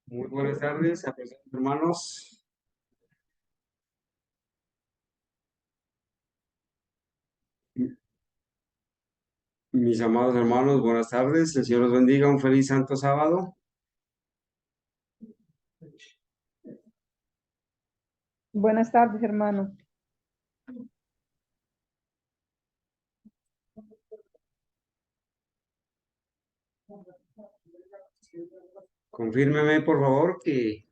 Muy buenas tardes, apreciados hermanos. Mis amados hermanos, buenas tardes. El Señor los bendiga. Un feliz santo sábado. Buenas tardes, hermano. Confírmeme, por favor, que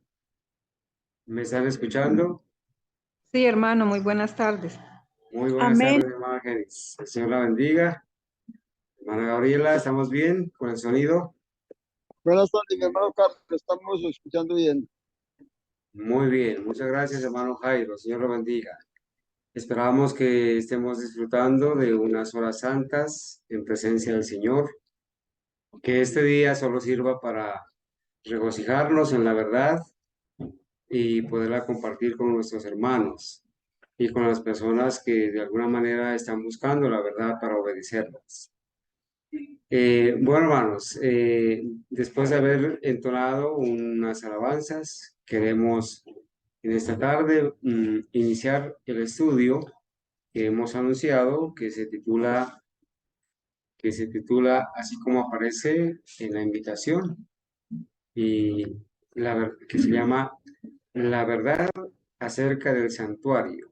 me están escuchando. Sí, hermano, muy buenas tardes. Muy buenas Amén. tardes, hermana Genis. El Señor la bendiga. Hermana Gabriela, ¿estamos bien con el sonido? Buenas tardes, mi hermano Carlos, estamos escuchando bien. Muy bien, muchas gracias, hermano Jairo. El Señor lo bendiga. Esperamos que estemos disfrutando de unas horas santas en presencia del Señor. Que este día solo sirva para regocijarnos en la verdad y poderla compartir con nuestros hermanos y con las personas que de alguna manera están buscando la verdad para obedecerlas. Bueno, hermanos, después de haber entonado unas alabanzas, queremos en esta tarde iniciar el estudio que hemos anunciado, que se titula así como aparece en la invitación, y que se llama La verdad acerca del santuario.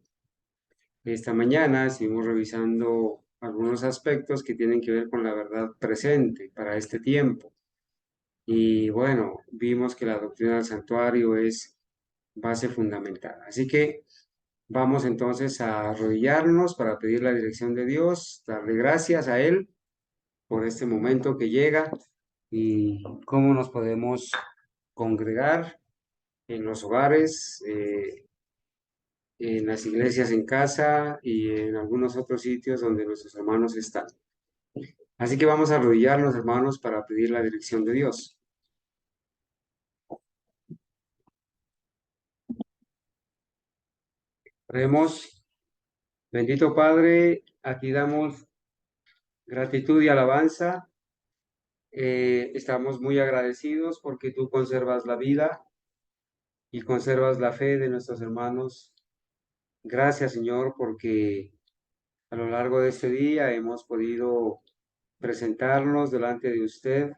Esta mañana estuvimos revisando algunos aspectos que tienen que ver con la verdad presente para este tiempo. Y bueno, vimos que la doctrina del santuario es base fundamental. Así que vamos entonces a arrodillarnos para pedir la dirección de Dios, darle gracias a Él por este momento que llega y cómo nos podemos congregar en los hogares, en las iglesias en casa y en algunos otros sitios donde nuestros hermanos están. Así que vamos a arrodillarnos, hermanos, para pedir la dirección de Dios. Oremos. Bendito Padre, a ti damos gratitud y alabanza. Estamos muy agradecidos porque tú conservas la vida y conservas la fe de nuestros hermanos. Gracias, Señor, porque a lo largo de este día hemos podido presentarnos delante de usted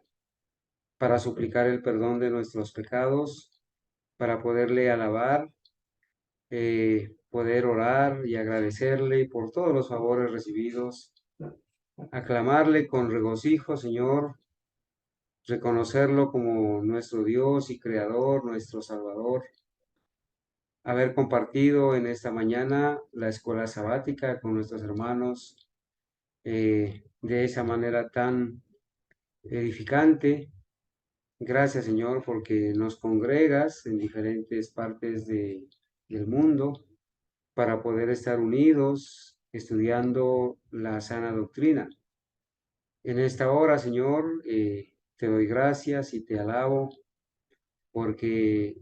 para suplicar el perdón de nuestros pecados, para poderle alabar, poder orar y agradecerle por todos los favores recibidos, aclamarle con regocijo, Señor, reconocerlo como nuestro Dios y Creador, nuestro Salvador, haber compartido en esta mañana la escuela sabática con nuestros hermanos de esa manera tan edificante. Gracias, Señor, porque nos congregas en diferentes partes del mundo para poder estar unidos estudiando la sana doctrina. En esta hora, Señor, te doy gracias y te alabo porque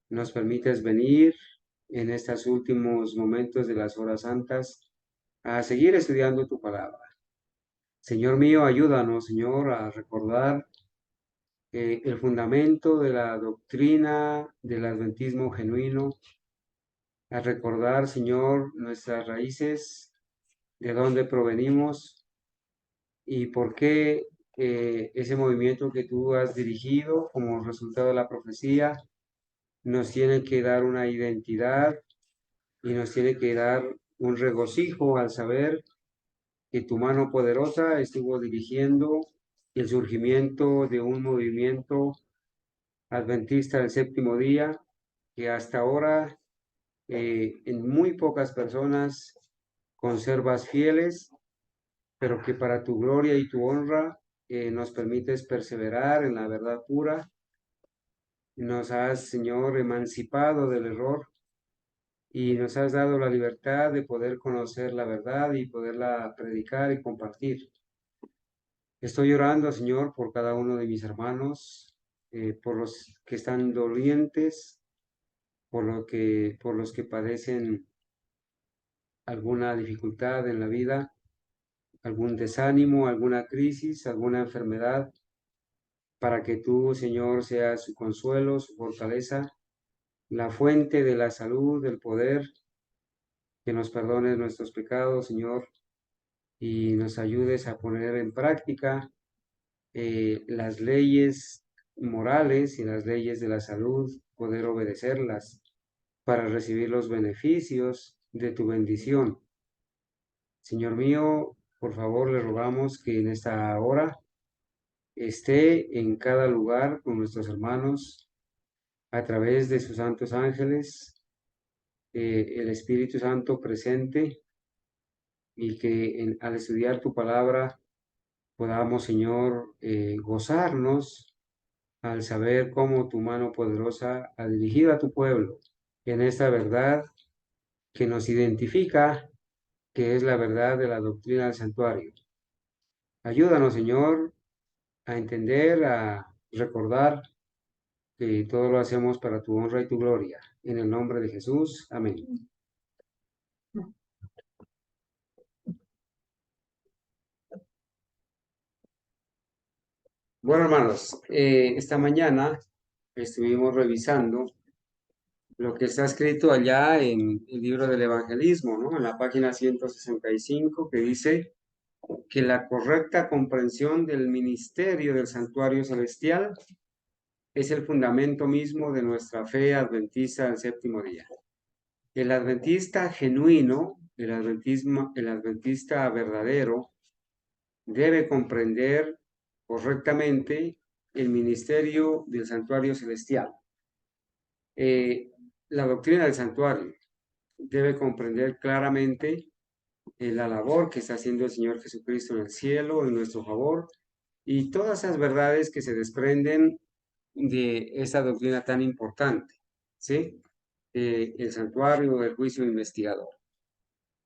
nos permites venir en estos últimos momentos de las horas santas a seguir estudiando tu palabra. Señor mío, ayúdanos, Señor, a recordar el fundamento de la doctrina del adventismo genuino, a recordar, Señor, nuestras raíces, de dónde provenimos y por qué ese movimiento que tú has dirigido como resultado de la profecía nos tiene que dar una identidad y nos tiene que dar un regocijo al saber que tu mano poderosa estuvo dirigiendo el surgimiento de un movimiento adventista del séptimo día que hasta ahora en muy pocas personas conservas fieles, pero que para tu gloria y tu honra nos permites perseverar en la verdad pura. Nos has, Señor, emancipado del error y nos has dado la libertad de poder conocer la verdad y poderla predicar y compartir. Estoy orando, Señor, por cada uno de mis hermanos, por los que están dolientes, por los que padecen alguna dificultad en la vida, algún desánimo, alguna crisis, alguna enfermedad. para que tú, Señor, seas su consuelo, su fortaleza, la fuente de la salud, del poder, que nos perdones nuestros pecados, Señor, y nos ayudes a poner en práctica las leyes morales y las leyes de la salud, poder obedecerlas para recibir los beneficios de tu bendición. Señor mío, por favor, le rogamos que en esta hora esté en cada lugar con nuestros hermanos a través de sus santos ángeles, el Espíritu Santo presente, y que al estudiar tu palabra podamos, Señor, gozarnos al saber cómo tu mano poderosa ha dirigido a tu pueblo en esta verdad que nos identifica, que es la verdad de la doctrina del santuario. Ayúdanos, Señor, a entender, a recordar que todo lo hacemos para tu honra y tu gloria. En el nombre de Jesús. Amén. Bueno, hermanos, esta mañana estuvimos revisando lo que está escrito allá en el libro del evangelismo, ¿no? En la página 165, que dice que la correcta comprensión del ministerio del santuario celestial es el fundamento mismo de nuestra fe adventista del séptimo día. El adventista genuino, el adventista verdadero, debe comprender correctamente el ministerio del santuario celestial. La doctrina del santuario debe comprender claramente la labor que está haciendo el Señor Jesucristo en el cielo, en nuestro favor, y todas esas verdades que se desprenden de esa doctrina tan importante, ¿sí? El santuario, el juicio investigador.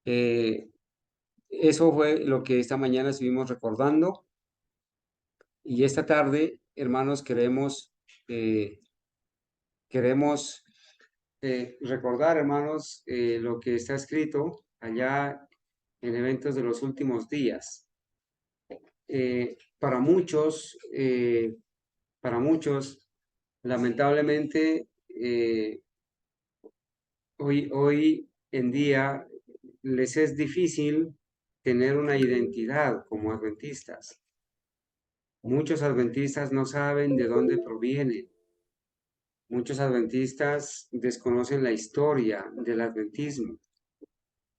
Eso fue lo que esta mañana estuvimos recordando, y esta tarde, hermanos, queremos recordar, hermanos, lo que está escrito allá en Eventos de los Últimos Días. Para muchos, lamentablemente, hoy en día les es difícil tener una identidad como adventistas. Muchos adventistas no saben de dónde provienen. Muchos adventistas desconocen la historia del adventismo.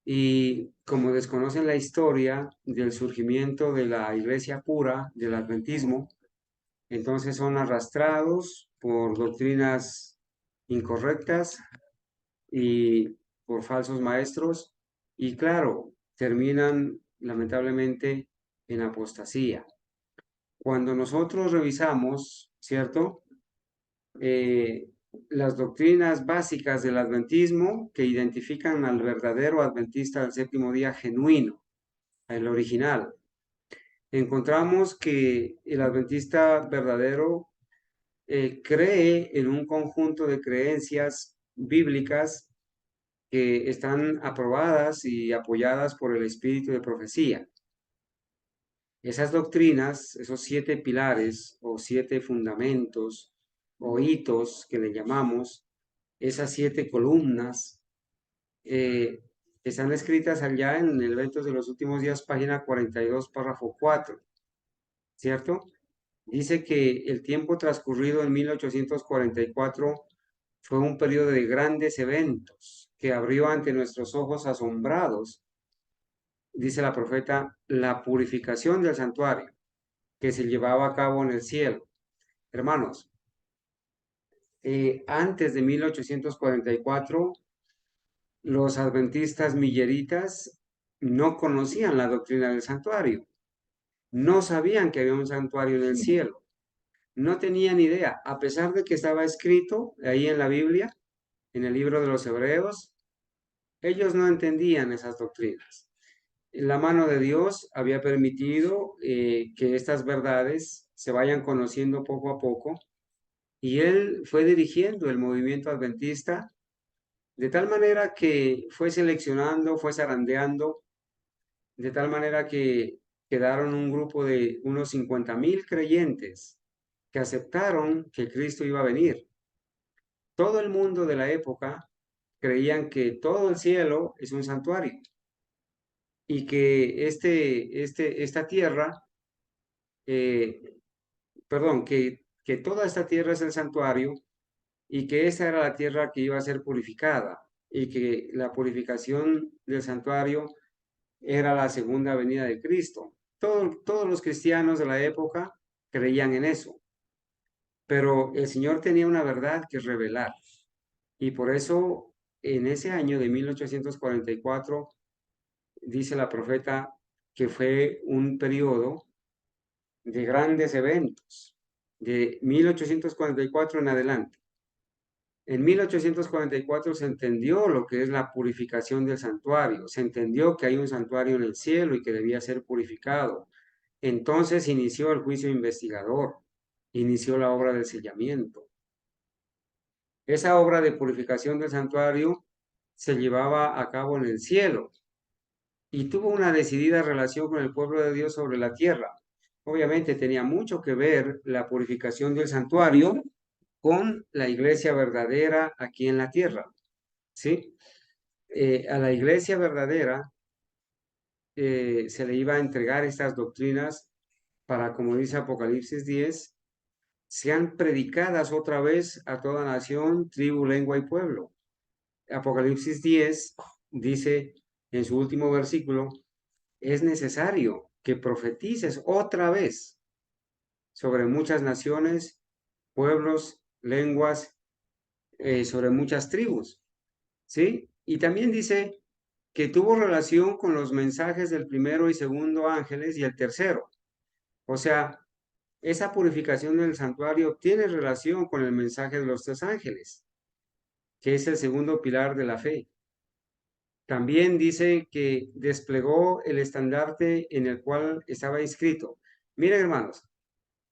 Y como desconocen la historia del surgimiento de la iglesia pura, del adventismo, entonces son arrastrados por doctrinas incorrectas y por falsos maestros, y claro, terminan lamentablemente en apostasía. Cuando nosotros revisamos, ¿cierto? Las doctrinas básicas del adventismo que identifican al verdadero adventista del séptimo día genuino, el original, encontramos que el adventista verdadero cree en un conjunto de creencias bíblicas que están aprobadas y apoyadas por el espíritu de profecía. Esas doctrinas, esos 7 pilares o 7 fundamentos o hitos que le llamamos, esas 7 columnas, están escritas allá en el Eventos de los Últimos Días, página 42, párrafo 4, ¿cierto? Dice que el tiempo transcurrido en 1844 fue un periodo de grandes eventos que abrió ante nuestros ojos asombrados, dice la profeta, la purificación del santuario que se llevaba a cabo en el cielo. Hermanos, antes de 1844, los adventistas milleritas no conocían la doctrina del santuario, no sabían que había un santuario en el cielo, no tenían idea, a pesar de que estaba escrito ahí en la Biblia, en el libro de los Hebreos, ellos no entendían esas doctrinas. La mano de Dios había permitido que estas verdades se vayan conociendo poco a poco, y Él fue dirigiendo el movimiento adventista de tal manera que fue seleccionando, fue zarandeando, de tal manera que quedaron un grupo de unos 50,000 creyentes que aceptaron que Cristo iba a venir. Todo el mundo de la época creían que todo el cielo es un santuario y que esta tierra, eh, perdón, que toda esta tierra es el santuario y que esa era la tierra que iba a ser purificada y que la purificación del santuario era la segunda venida de Cristo. Todos los cristianos de la época creían en eso, pero el Señor tenía una verdad que revelar y por eso en ese año de 1844 dice la profeta que fue un periodo de grandes eventos, de 1844 en adelante. En 1844 se entendió lo que es la purificación del santuario, se entendió que hay un santuario en el cielo y que debía ser purificado. Entonces inició el juicio investigador, inició la obra del sellamiento. Esa obra de purificación del santuario se llevaba a cabo en el cielo y tuvo una decidida relación con el pueblo de Dios sobre la tierra. Obviamente tenía mucho que ver la purificación del santuario con la iglesia verdadera aquí en la tierra, ¿sí? A la iglesia verdadera se le iba a entregar estas doctrinas para, como dice Apocalipsis 10, sean predicadas otra vez a toda nación, tribu, lengua y pueblo. Apocalipsis 10 dice en su último versículo, es necesario que profetices otra vez sobre muchas naciones, pueblos, lenguas, sobre muchas tribus, ¿sí? Y también dice que tuvo relación con los mensajes del primero y segundo ángeles y el tercero. O sea, esa purificación del santuario tiene relación con el mensaje de los tres ángeles, que es el segundo pilar de la fe. También dice que desplegó el estandarte en el cual estaba inscrito. Miren, hermanos,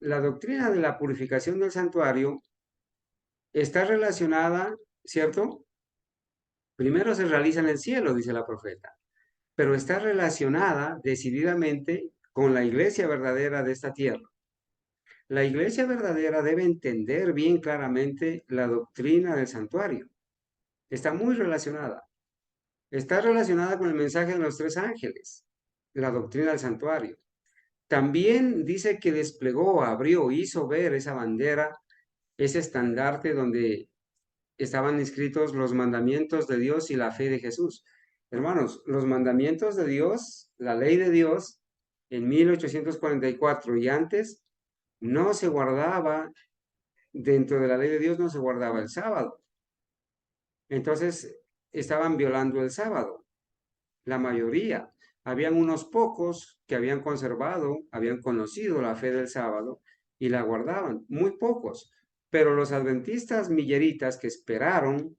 la doctrina de la purificación del santuario está relacionada, ¿cierto? Primero se realiza en el cielo, dice la profeta, pero está relacionada decididamente con la iglesia verdadera de esta tierra. La iglesia verdadera debe entender bien claramente la doctrina del santuario. Está muy relacionada. Está relacionada con el mensaje de los tres ángeles, la doctrina del santuario. También dice que desplegó, abrió, hizo ver esa bandera, ese estandarte donde estaban inscritos los mandamientos de Dios y la fe de Jesús. Hermanos, los mandamientos de Dios, la ley de Dios, en 1844 y antes, no se guardaba, dentro de la ley de Dios no se guardaba el sábado. Entonces, estaban violando el sábado, la mayoría. Habían unos pocos que habían conservado, habían conocido la fe del sábado y la guardaban, muy pocos. Pero los adventistas milleritas que esperaron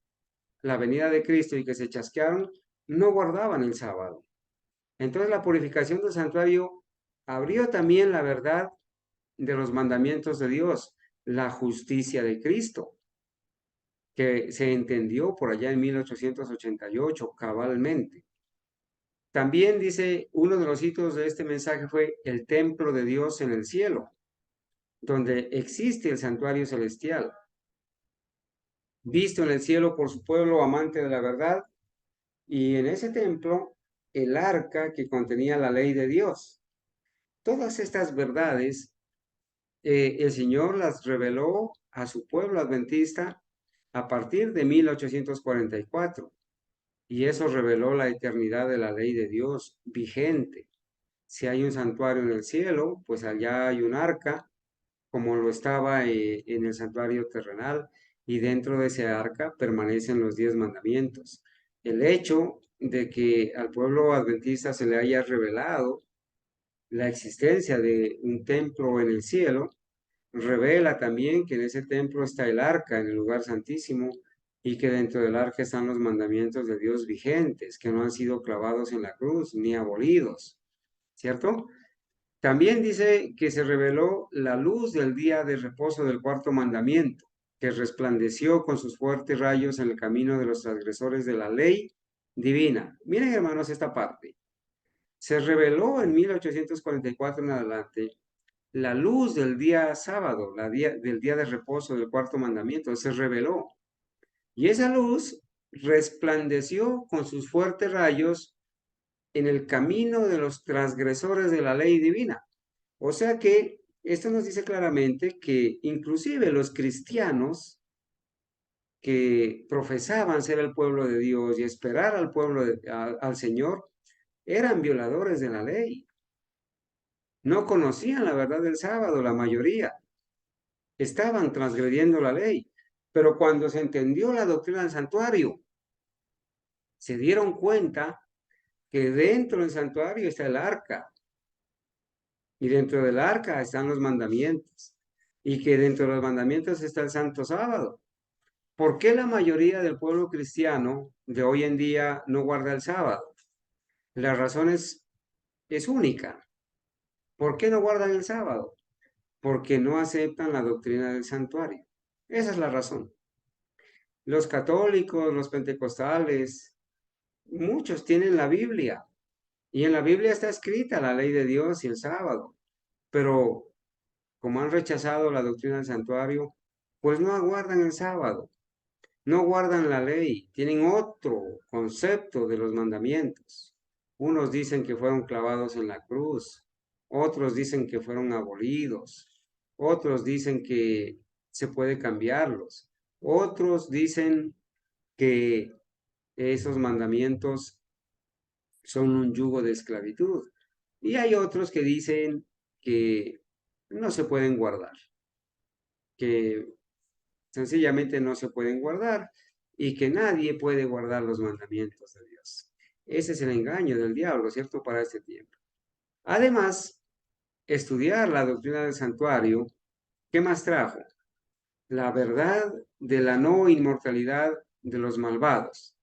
la venida de Cristo y que se chasquearon, no guardaban el sábado. Entonces la purificación del santuario abrió también la verdad de los mandamientos de Dios, la justicia de Cristo, que se entendió por allá en 1888 cabalmente. También dice, uno de los hitos de este mensaje fue el templo de Dios en el cielo, donde existe el santuario celestial, visto en el cielo por su pueblo amante de la verdad, y en ese templo el arca que contenía la ley de Dios. Todas estas verdades el Señor las reveló a su pueblo adventista a partir de 1844 y eso reveló la eternidad de la ley de Dios vigente. Si hay un santuario en el cielo, pues allá hay un arca, como lo estaba en el santuario terrenal, y dentro de ese arca permanecen los 10 mandamientos. El hecho de que al pueblo adventista se le haya revelado la existencia de un templo en el cielo, revela también que en ese templo está el arca, en el lugar santísimo, y que dentro del arca están los mandamientos de Dios vigentes, que no han sido clavados en la cruz ni abolidos, ¿cierto? También dice que se reveló la luz del día de reposo del cuarto mandamiento, que resplandeció con sus fuertes rayos en el camino de los transgresores de la ley divina. Miren, hermanos, esta parte. Se reveló en 1844 en adelante la luz del día sábado, del día de reposo del cuarto mandamiento, se reveló. Y esa luz resplandeció con sus fuertes rayos en el camino de los transgresores de la ley divina. O sea que esto nos dice claramente que inclusive los cristianos que profesaban ser el pueblo de Dios y esperar al al Señor, eran violadores de la ley. No conocían la verdad del sábado, la mayoría. Estaban transgrediendo la ley. Pero cuando se entendió la doctrina del santuario, se dieron cuenta que dentro del santuario está el arca. Y dentro del arca están los mandamientos. Y que dentro de los mandamientos está el santo sábado. ¿Por qué la mayoría del pueblo cristiano de hoy en día no guarda el sábado? La razón es única. ¿Por qué no guardan el sábado? Porque no aceptan la doctrina del santuario. Esa es la razón. Los católicos, los pentecostales, muchos tienen la Biblia y en la Biblia está escrita la ley de Dios y el sábado, pero como han rechazado la doctrina del santuario, pues no aguardan el sábado, no guardan la ley, tienen otro concepto de los mandamientos. Unos dicen que fueron clavados en la cruz, otros dicen que fueron abolidos, otros dicen que se puede cambiarlos, otros dicen que esos mandamientos son un yugo de esclavitud. Y hay otros que dicen que no se pueden guardar, que sencillamente no se pueden guardar y que nadie puede guardar los mandamientos de Dios. Ese es el engaño del diablo, ¿cierto? Para este tiempo. Además, estudiar la doctrina del santuario, ¿qué más trajo? La verdad de la no inmortalidad de los malvados.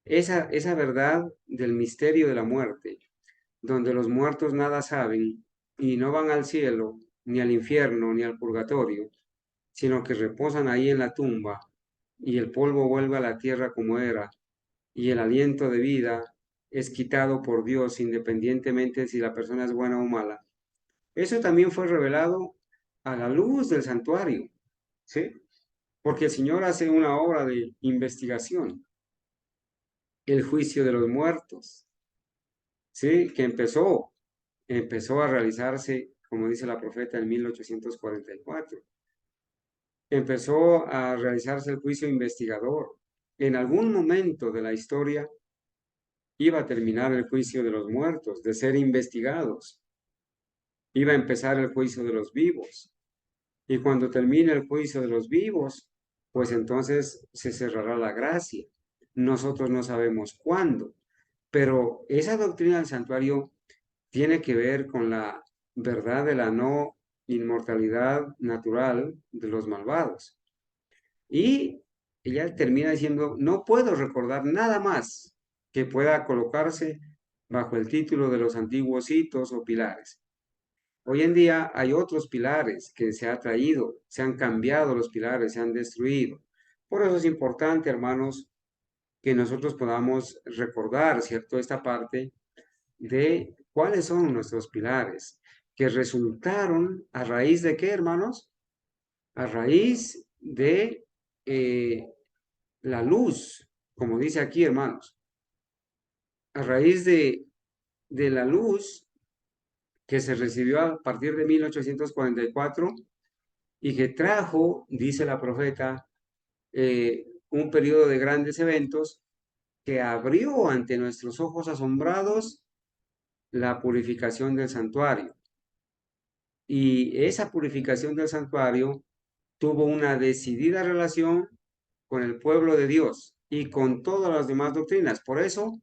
Esa verdad del misterio de la muerte, donde los muertos nada saben y no van al cielo, ni al infierno, ni al purgatorio, sino que reposan ahí en la tumba y el polvo vuelve a la tierra como era y el aliento de vida es quitado por Dios independientemente si la persona es buena o mala. Eso también fue revelado a la luz del santuario, ¿sí? Porque el Señor hace una obra de investigación, el juicio de los muertos, ¿sí? Que empezó a realizarse, como dice la profeta, en 1844. Empezó a realizarse el juicio investigador. En algún momento de la historia iba a terminar el juicio de los muertos, de ser investigados. Iba a empezar el juicio de los vivos. Y cuando termine el juicio de los vivos, pues entonces se cerrará la gracia. Nosotros no sabemos cuándo, pero esa doctrina del santuario tiene que ver con la verdad de la no inmortalidad natural de los malvados. Y ella termina diciendo, no puedo recordar nada más que pueda colocarse bajo el título de los antiguos hitos o pilares. Hoy en día hay otros pilares que se ha traído, se han cambiado los pilares, se han destruido. Por eso es importante, hermanos, que nosotros podamos recordar, ¿cierto?, esta parte de cuáles son nuestros pilares, que resultaron a raíz de qué, hermanos? A raíz de la luz, como dice aquí, hermanos, a raíz de la luz que se recibió a partir de 1844 y que trajo, dice la profeta, un periodo de grandes eventos que abrió ante nuestros ojos asombrados la purificación del santuario. Y esa purificación del santuario tuvo una decidida relación con el pueblo de Dios y con todas las demás doctrinas. Por eso,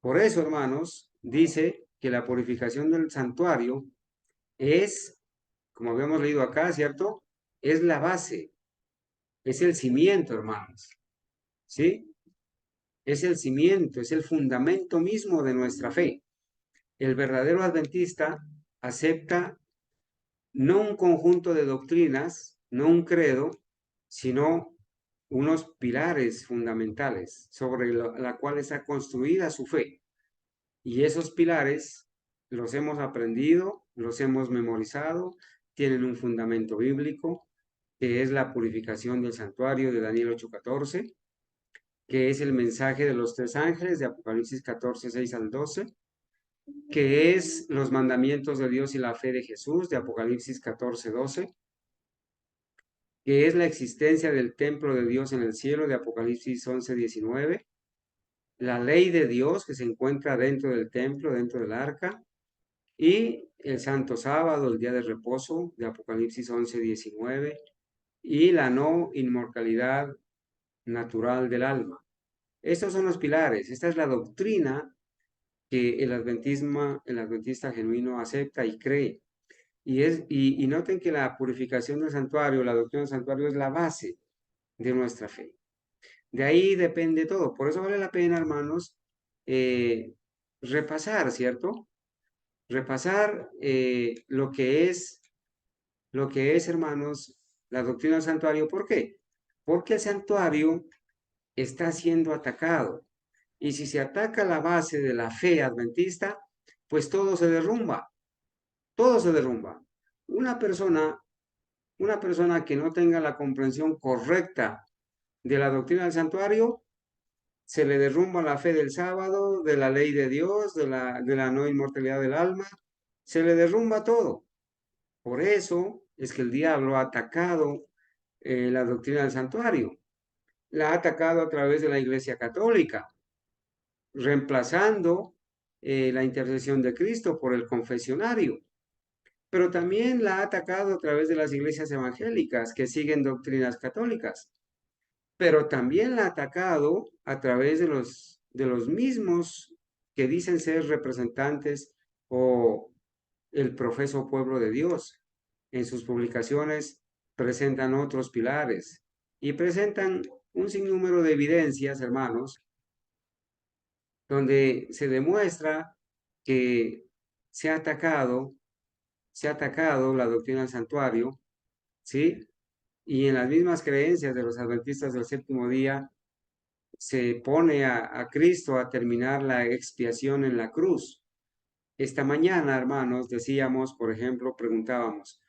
hermanos, dice que la purificación del santuario es, como habíamos leído acá, ¿cierto? Es la base, es el cimiento, hermanos. ¿Sí? Es el cimiento, es el fundamento mismo de nuestra fe. El verdadero adventista acepta no un conjunto de doctrinas, no un credo, sino unos pilares fundamentales sobre la cual está construida su fe. Y esos pilares los hemos aprendido, los hemos memorizado, tienen un fundamento bíblico, que es la purificación del santuario de Daniel 8:14, que es el mensaje de los 3 ángeles de Apocalipsis 14, 6 al 12, que es los mandamientos de Dios y la fe de Jesús de Apocalipsis 14, 12, que es la existencia del templo de Dios en el cielo de Apocalipsis 11, 19, la ley de Dios que se encuentra dentro del templo, dentro del arca, y el santo sábado, el día de reposo de Apocalipsis 11, 19, y la no inmortalidad natural del alma. Estos son los pilares, esta es la doctrina que el adventista genuino acepta y cree. Y noten que la purificación del santuario, la doctrina del santuario es la base de nuestra fe. De ahí depende todo. Por eso vale la pena, hermanos, repasar, ¿cierto? Repasar lo que es, hermanos, la doctrina del santuario. ¿Por qué? Porque el santuario está siendo atacado. Y si se ataca la base de la fe adventista, pues todo se derrumba. Todo se derrumba. Una persona, una persona que no tenga la comprensión correcta de la doctrina del santuario, se le derrumba la fe del sábado, de la ley de Dios, de la no inmortalidad del alma, se le derrumba todo. Por eso es que el diablo ha atacado la doctrina del santuario. La ha atacado a través de la Iglesia Católica, reemplazando la intercesión de Cristo por el confesionario. Pero también la ha atacado a través de las iglesias evangélicas que siguen doctrinas católicas. Pero también la ha atacado a través de los mismos que dicen ser representantes o el profeso pueblo de Dios. En sus publicaciones presentan otros pilares y presentan un sinnúmero de evidencias, hermanos, donde se demuestra que se ha atacado la doctrina del santuario, ¿sí? Y en las mismas creencias de los adventistas del séptimo día se pone a Cristo a terminar la expiación en la cruz. Esta mañana, hermanos, decíamos, por ejemplo, preguntábamos,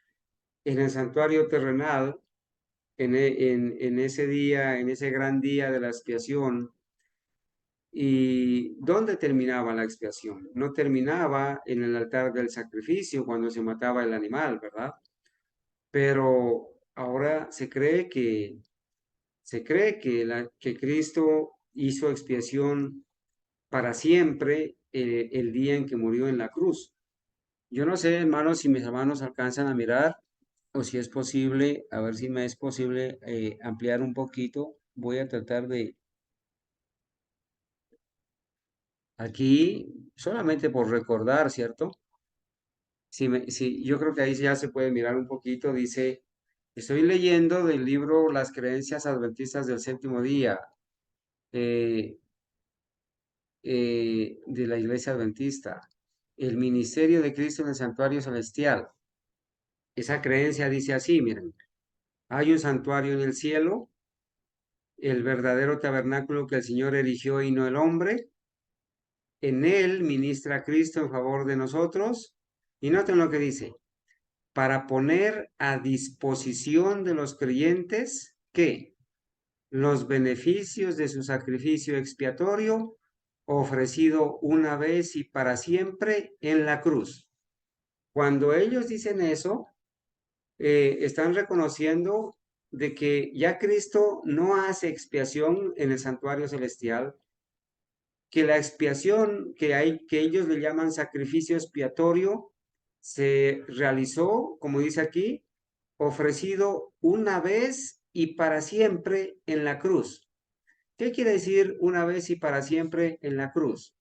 en el santuario terrenal, en ese día, en ese gran día de la expiación, ¿y dónde terminaba la expiación? No terminaba en el altar del sacrificio cuando se mataba el animal, ¿verdad? Pero ahora se cree que Cristo hizo expiación para siempre el día en que murió en la cruz. Yo no sé, hermanos, si mis hermanos alcanzan a mirar o si es posible, a ver si me es posible ampliar un poquito. Voy a tratar de aquí, solamente por recordar, ¿cierto? Si, yo creo que ahí ya se puede mirar un poquito. Dice, estoy leyendo del libro Las creencias adventistas del séptimo día. eh, de la Iglesia Adventista, el ministerio de Cristo en el santuario celestial. Esa creencia dice así, miren, hay un santuario en el cielo, el verdadero tabernáculo que el Señor erigió y no el hombre. En él ministra Cristo en favor de nosotros. Y noten lo que dice, para poner a disposición de los creyentes que los beneficios de su sacrificio expiatorio ofrecido una vez y para siempre en la cruz. Cuando ellos dicen eso, están reconociendo de que ya Cristo no hace expiación en el santuario celestial, que la expiación que ellos le llaman sacrificio expiatorio se realizó, como dice aquí, ofrecido una vez y para siempre en la cruz. ¿Qué quiere decir una vez y para siempre en la cruz?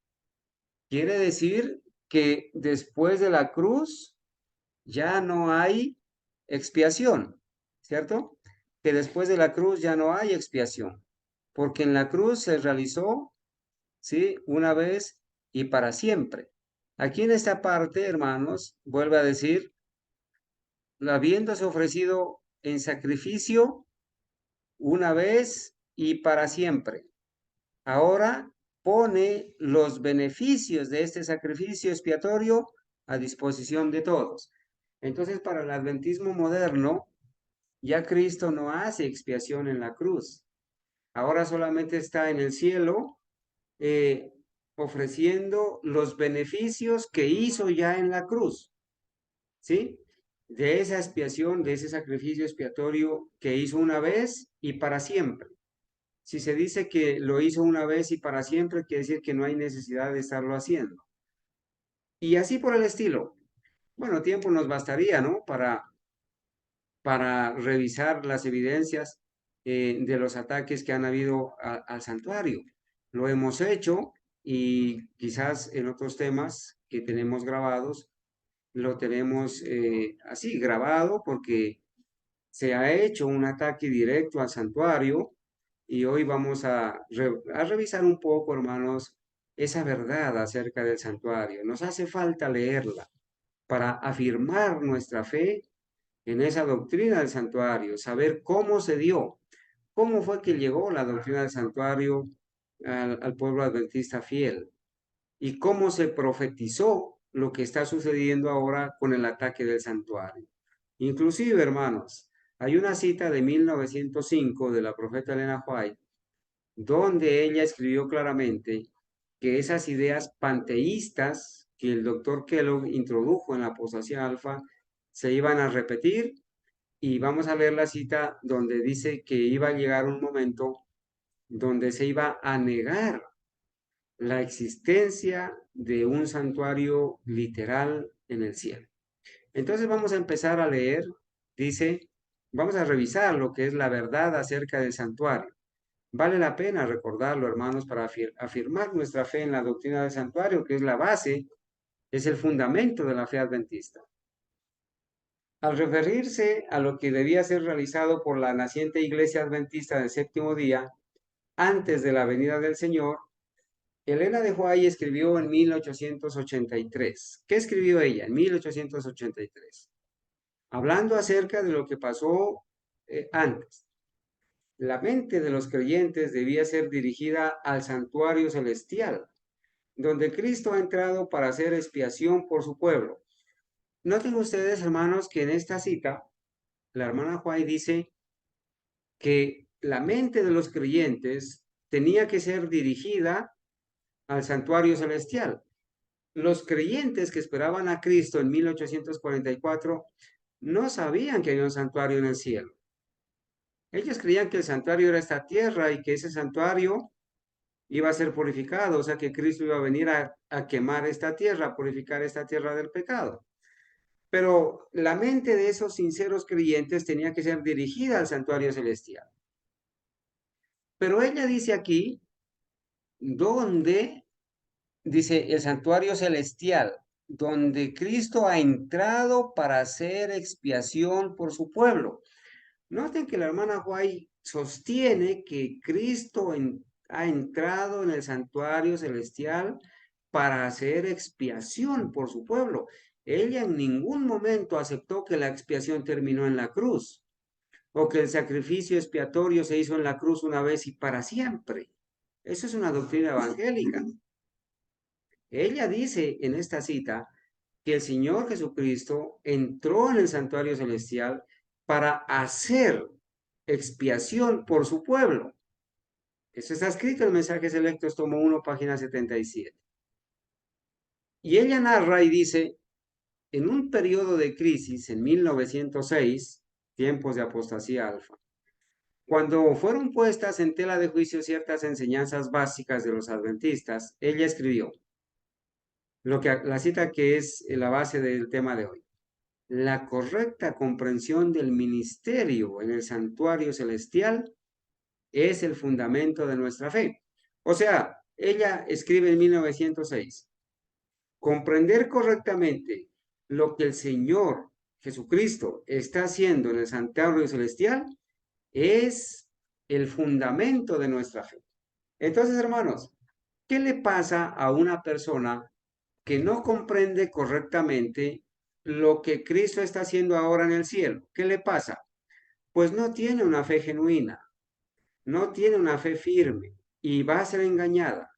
Quiere decir que después de la cruz ya no hay expiación, ¿cierto? Que después de la cruz ya no hay expiación, porque en la cruz se realizó, ¿sí? Una vez y para siempre. Aquí en esta parte, hermanos, vuelve a decir, habiéndose ofrecido en sacrificio una vez y para siempre. Ahora pone los beneficios de este sacrificio expiatorio a disposición de todos. Entonces, para el adventismo moderno, ya Cristo no hace expiación en la cruz. Ahora solamente está en el cielo, ofreciendo los beneficios que hizo ya en la cruz, ¿sí? De esa expiación, de ese sacrificio expiatorio que hizo una vez y para siempre. Si se dice que lo hizo una vez y para siempre, quiere decir que no hay necesidad de estarlo haciendo. Y así por el estilo. Bueno, tiempo nos bastaría, ¿no? Para revisar las evidencias de los ataques que han habido al santuario. Lo hemos hecho y quizás en otros temas que tenemos grabados, lo tenemos así grabado porque se ha hecho un ataque directo al santuario y hoy vamos a revisar un poco, hermanos, esa verdad acerca del santuario. Nos hace falta leerla para afirmar nuestra fe en esa doctrina del santuario, saber cómo se dio, cómo fue que llegó la doctrina del santuario al pueblo adventista fiel y cómo se profetizó lo que está sucediendo ahora con el ataque del santuario. Inclusive, hermanos, hay una cita de 1905 de la profeta Elena White, donde ella escribió claramente que esas ideas panteístas que el doctor Kellogg introdujo en la apostasía alfa se iban a repetir, y vamos a leer la cita donde dice que iba a llegar un momento donde se iba a negar la existencia de un santuario literal en el cielo. Entonces vamos a empezar a leer, dice, vamos a revisar lo que es la verdad acerca del santuario. Vale la pena recordarlo, hermanos, para afirmar nuestra fe en la doctrina del santuario, que es la base, es el fundamento de la fe adventista. Al referirse a lo que debía ser realizado por la naciente Iglesia Adventista del Séptimo Día, antes de la venida del Señor, Elena de White escribió en 1883. ¿Qué escribió ella en 1883? Hablando acerca de lo que pasó antes. La mente de los creyentes debía ser dirigida al santuario celestial, donde Cristo ha entrado para hacer expiación por su pueblo. Noten ustedes, hermanos, que en esta cita, la hermana White dice que la mente de los creyentes tenía que ser dirigida al santuario celestial. Los creyentes que esperaban a Cristo en 1844 no sabían que había un santuario en el cielo. Ellos creían que el santuario era esta tierra y que ese santuario iba a ser purificado, o sea que Cristo iba a venir a quemar esta tierra, a purificar esta tierra del pecado. Pero la mente de esos sinceros creyentes tenía que ser dirigida al santuario celestial. Pero ella dice aquí, donde, dice el santuario celestial, donde Cristo ha entrado para hacer expiación por su pueblo. Noten que la hermana White sostiene que Cristo ha entrado en el santuario celestial para hacer expiación por su pueblo. Ella en ningún momento aceptó que la expiación terminó en la cruz o que el sacrificio expiatorio se hizo en la cruz una vez y para siempre. Eso es una doctrina evangélica. Ella dice en esta cita que el Señor Jesucristo entró en el santuario celestial para hacer expiación por su pueblo. Eso está escrito en Mensajes Selectos, tomo 1, página 77. Y ella narra y dice, en un periodo de crisis en 1906, tiempos de apostasía alfa, cuando fueron puestas en tela de juicio ciertas enseñanzas básicas de los adventistas, ella escribió la cita que es la base del tema de hoy. La correcta comprensión del ministerio en el santuario celestial es el fundamento de nuestra fe. O sea, ella escribe en 1906, comprender correctamente lo que el Señor Jesucristo está haciendo en el santuario celestial es el fundamento de nuestra fe. Entonces, hermanos, ¿qué le pasa a una persona que no comprende correctamente lo que Cristo está haciendo ahora en el cielo? ¿Qué le pasa? Pues no tiene una fe genuina, no tiene una fe firme y va a ser engañada.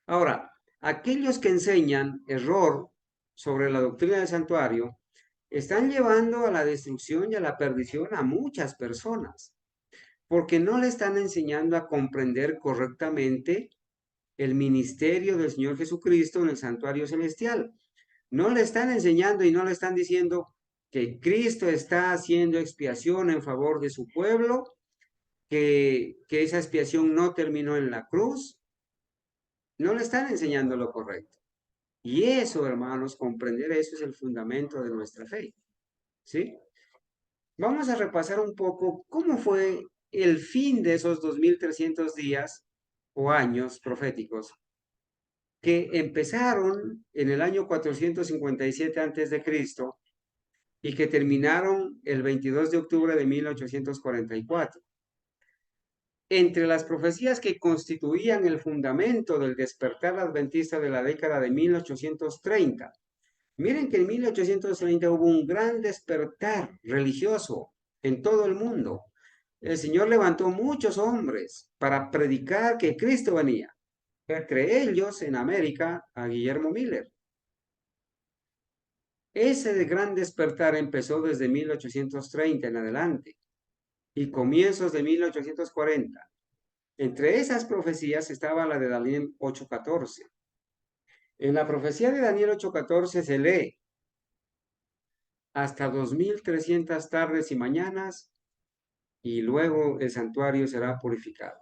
Ahora, aquellos que enseñan error sobre la doctrina del santuario están llevando a la destrucción y a la perdición a muchas personas, porque no le están enseñando a comprender correctamente el ministerio del Señor Jesucristo en el santuario celestial. No le están enseñando y no le están diciendo que Cristo está haciendo expiación en favor de su pueblo, que esa expiación no terminó en la cruz. No le están enseñando lo correcto. Y eso, hermanos, comprender eso es el fundamento de nuestra fe. ¿Sí? Vamos a repasar un poco cómo fue el fin de esos 2300 días o años proféticos que empezaron en el año 457 antes de Cristo y que terminaron el 22 de octubre de 1844. Entre las profecías que constituían el fundamento del despertar adventista de la década de 1830, miren que en 1830 hubo un gran despertar religioso en todo el mundo. El Señor levantó muchos hombres para predicar que Cristo venía. Entre ellos, en América, a Guillermo Miller. Ese gran despertar empezó desde 1830 en adelante y comienzos de 1840. Entre esas profecías estaba la de Daniel 8:14. En la profecía de Daniel 8:14 se lee: hasta 2300 tardes y mañanas, y luego el santuario será purificado.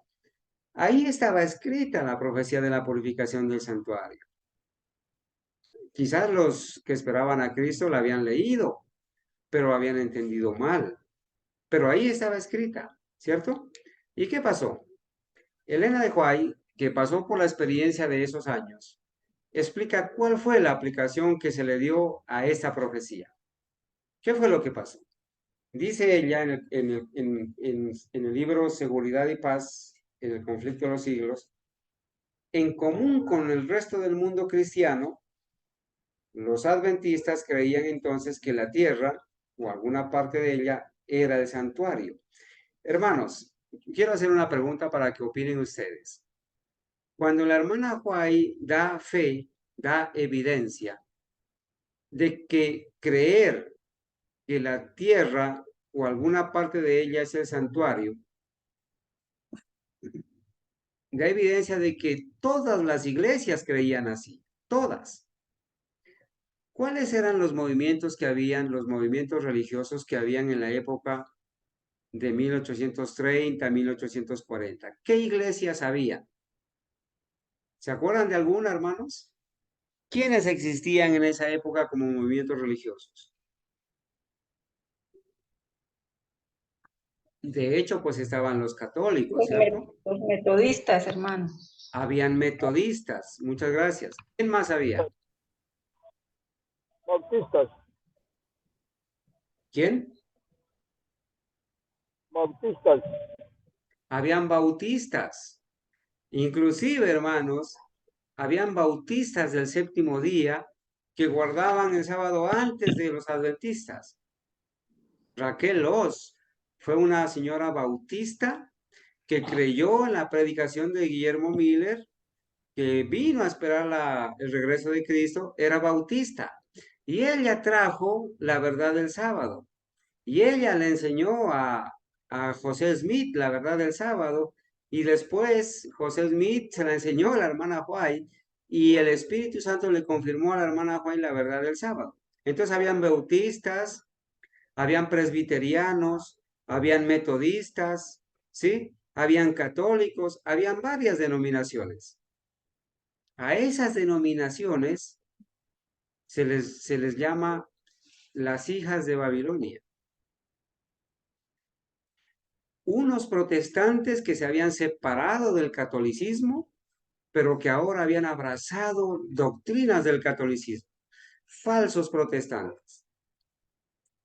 Ahí estaba escrita la profecía de la purificación del santuario. Quizás los que esperaban a Cristo la habían leído, pero habían entendido mal. Pero ahí estaba escrita, ¿cierto? ¿Y qué pasó? Elena de White, que pasó por la experiencia de esos años, explica cuál fue la aplicación que se le dio a esta profecía. ¿Qué fue lo que pasó? Dice ella en el libro Seguridad y Paz en el conflicto de los siglos: en común con el resto del mundo cristiano, los adventistas creían entonces que la tierra o alguna parte de ella era el santuario. Hermanos, quiero hacer una pregunta para que opinen ustedes. Cuando la hermana White da fe, da evidencia de que creer que la tierra o alguna parte de ella es el santuario, da evidencia de que todas las iglesias creían así, todas. ¿Cuáles eran los movimientos que habían, los movimientos religiosos que habían en la época de 1830 a 1840? ¿Qué iglesias había? ¿Se acuerdan de alguna, hermanos? ¿Quiénes existían en esa época como movimientos religiosos? De hecho, pues estaban los católicos, ¿cierto? Los metodistas, hermano. Habían metodistas, muchas gracias. ¿Quién más había? Bautistas, ¿Quién? bautistas, Habían bautistas. Inclusive, hermanos, habían bautistas del séptimo día que guardaban el sábado antes de los adventistas. Raquel Oz fue una señora bautista que creyó en la predicación de Guillermo Miller, que vino a esperar el regreso de Cristo, era bautista. Y ella trajo la verdad del sábado. Y ella le enseñó a José Smith la verdad del sábado. Y después José Smith se la enseñó a la hermana White. Y el Espíritu Santo le confirmó a la hermana White la verdad del sábado. Entonces habían bautistas, habían presbiterianos, habían metodistas, ¿sí? Habían católicos, habían varias denominaciones. A esas denominaciones se les llama las hijas de Babilonia. Unos protestantes que se habían separado del catolicismo, pero que ahora habían abrazado doctrinas del catolicismo. Falsos protestantes.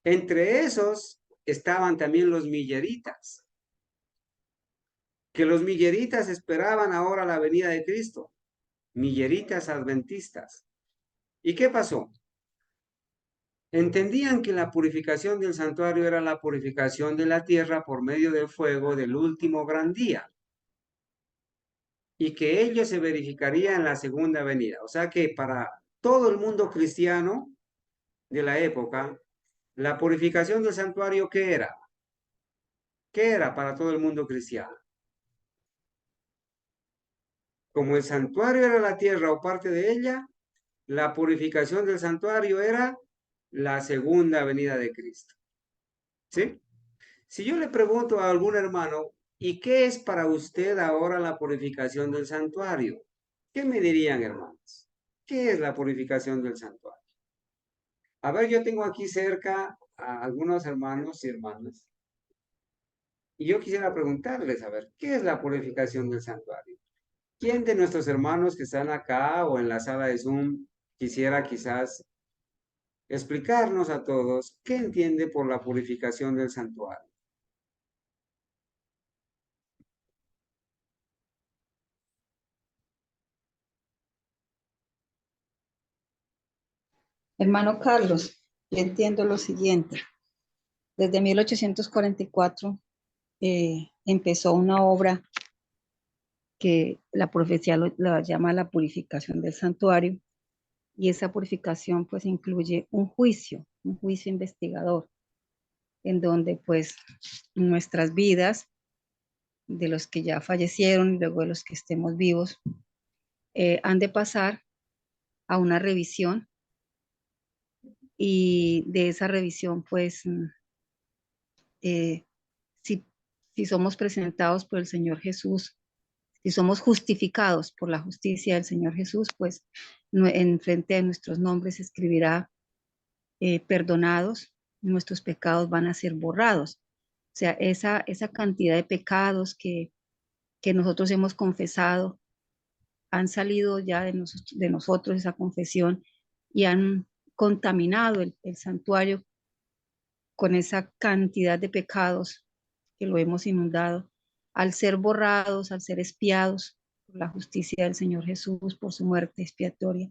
Entre esos estaban también los milleritas, que los milleritas esperaban ahora la venida de Cristo. Milleritas adventistas. ¿Y qué pasó? Entendían que la purificación del santuario era la purificación de la tierra por medio del fuego del último gran día, y que ello se verificaría en la segunda venida. O sea que para todo el mundo cristiano de la época, la purificación del santuario, ¿qué era? ¿Qué era para todo el mundo cristiano? Como el santuario era la tierra o parte de ella, la purificación del santuario era la segunda venida de Cristo. ¿Sí? Si yo le pregunto a algún hermano, ¿y qué es para usted ahora la purificación del santuario? ¿Qué me dirían, hermanos? ¿Qué es la purificación del santuario? A ver, yo tengo aquí cerca a algunos hermanos y hermanas, y yo quisiera preguntarles, a ver, ¿qué es la purificación del santuario? ¿Quién de nuestros hermanos que están acá o en la sala de Zoom quisiera quizás explicarnos a todos qué entiende por la purificación del santuario? Hermano Carlos, yo entiendo lo siguiente. Desde 1844 empezó una obra que la profecía la llama la purificación del santuario, y esa purificación pues incluye un juicio investigador, en donde pues nuestras vidas, de los que ya fallecieron y luego de los que estemos vivos, han de pasar a una revisión, y de esa revisión pues eh, si, si somos presentados por el Señor Jesús, si somos justificados por la justicia del Señor Jesús, pues en frente de nuestros nombres escribirá perdonados, nuestros pecados van a ser borrados. O sea, esa cantidad de pecados que nosotros hemos confesado han salido ya de nosotros, esa confesión, y han contaminado el santuario con esa cantidad de pecados que lo hemos inundado. Al ser borrados, al ser expiados por la justicia del Señor Jesús, por su muerte expiatoria,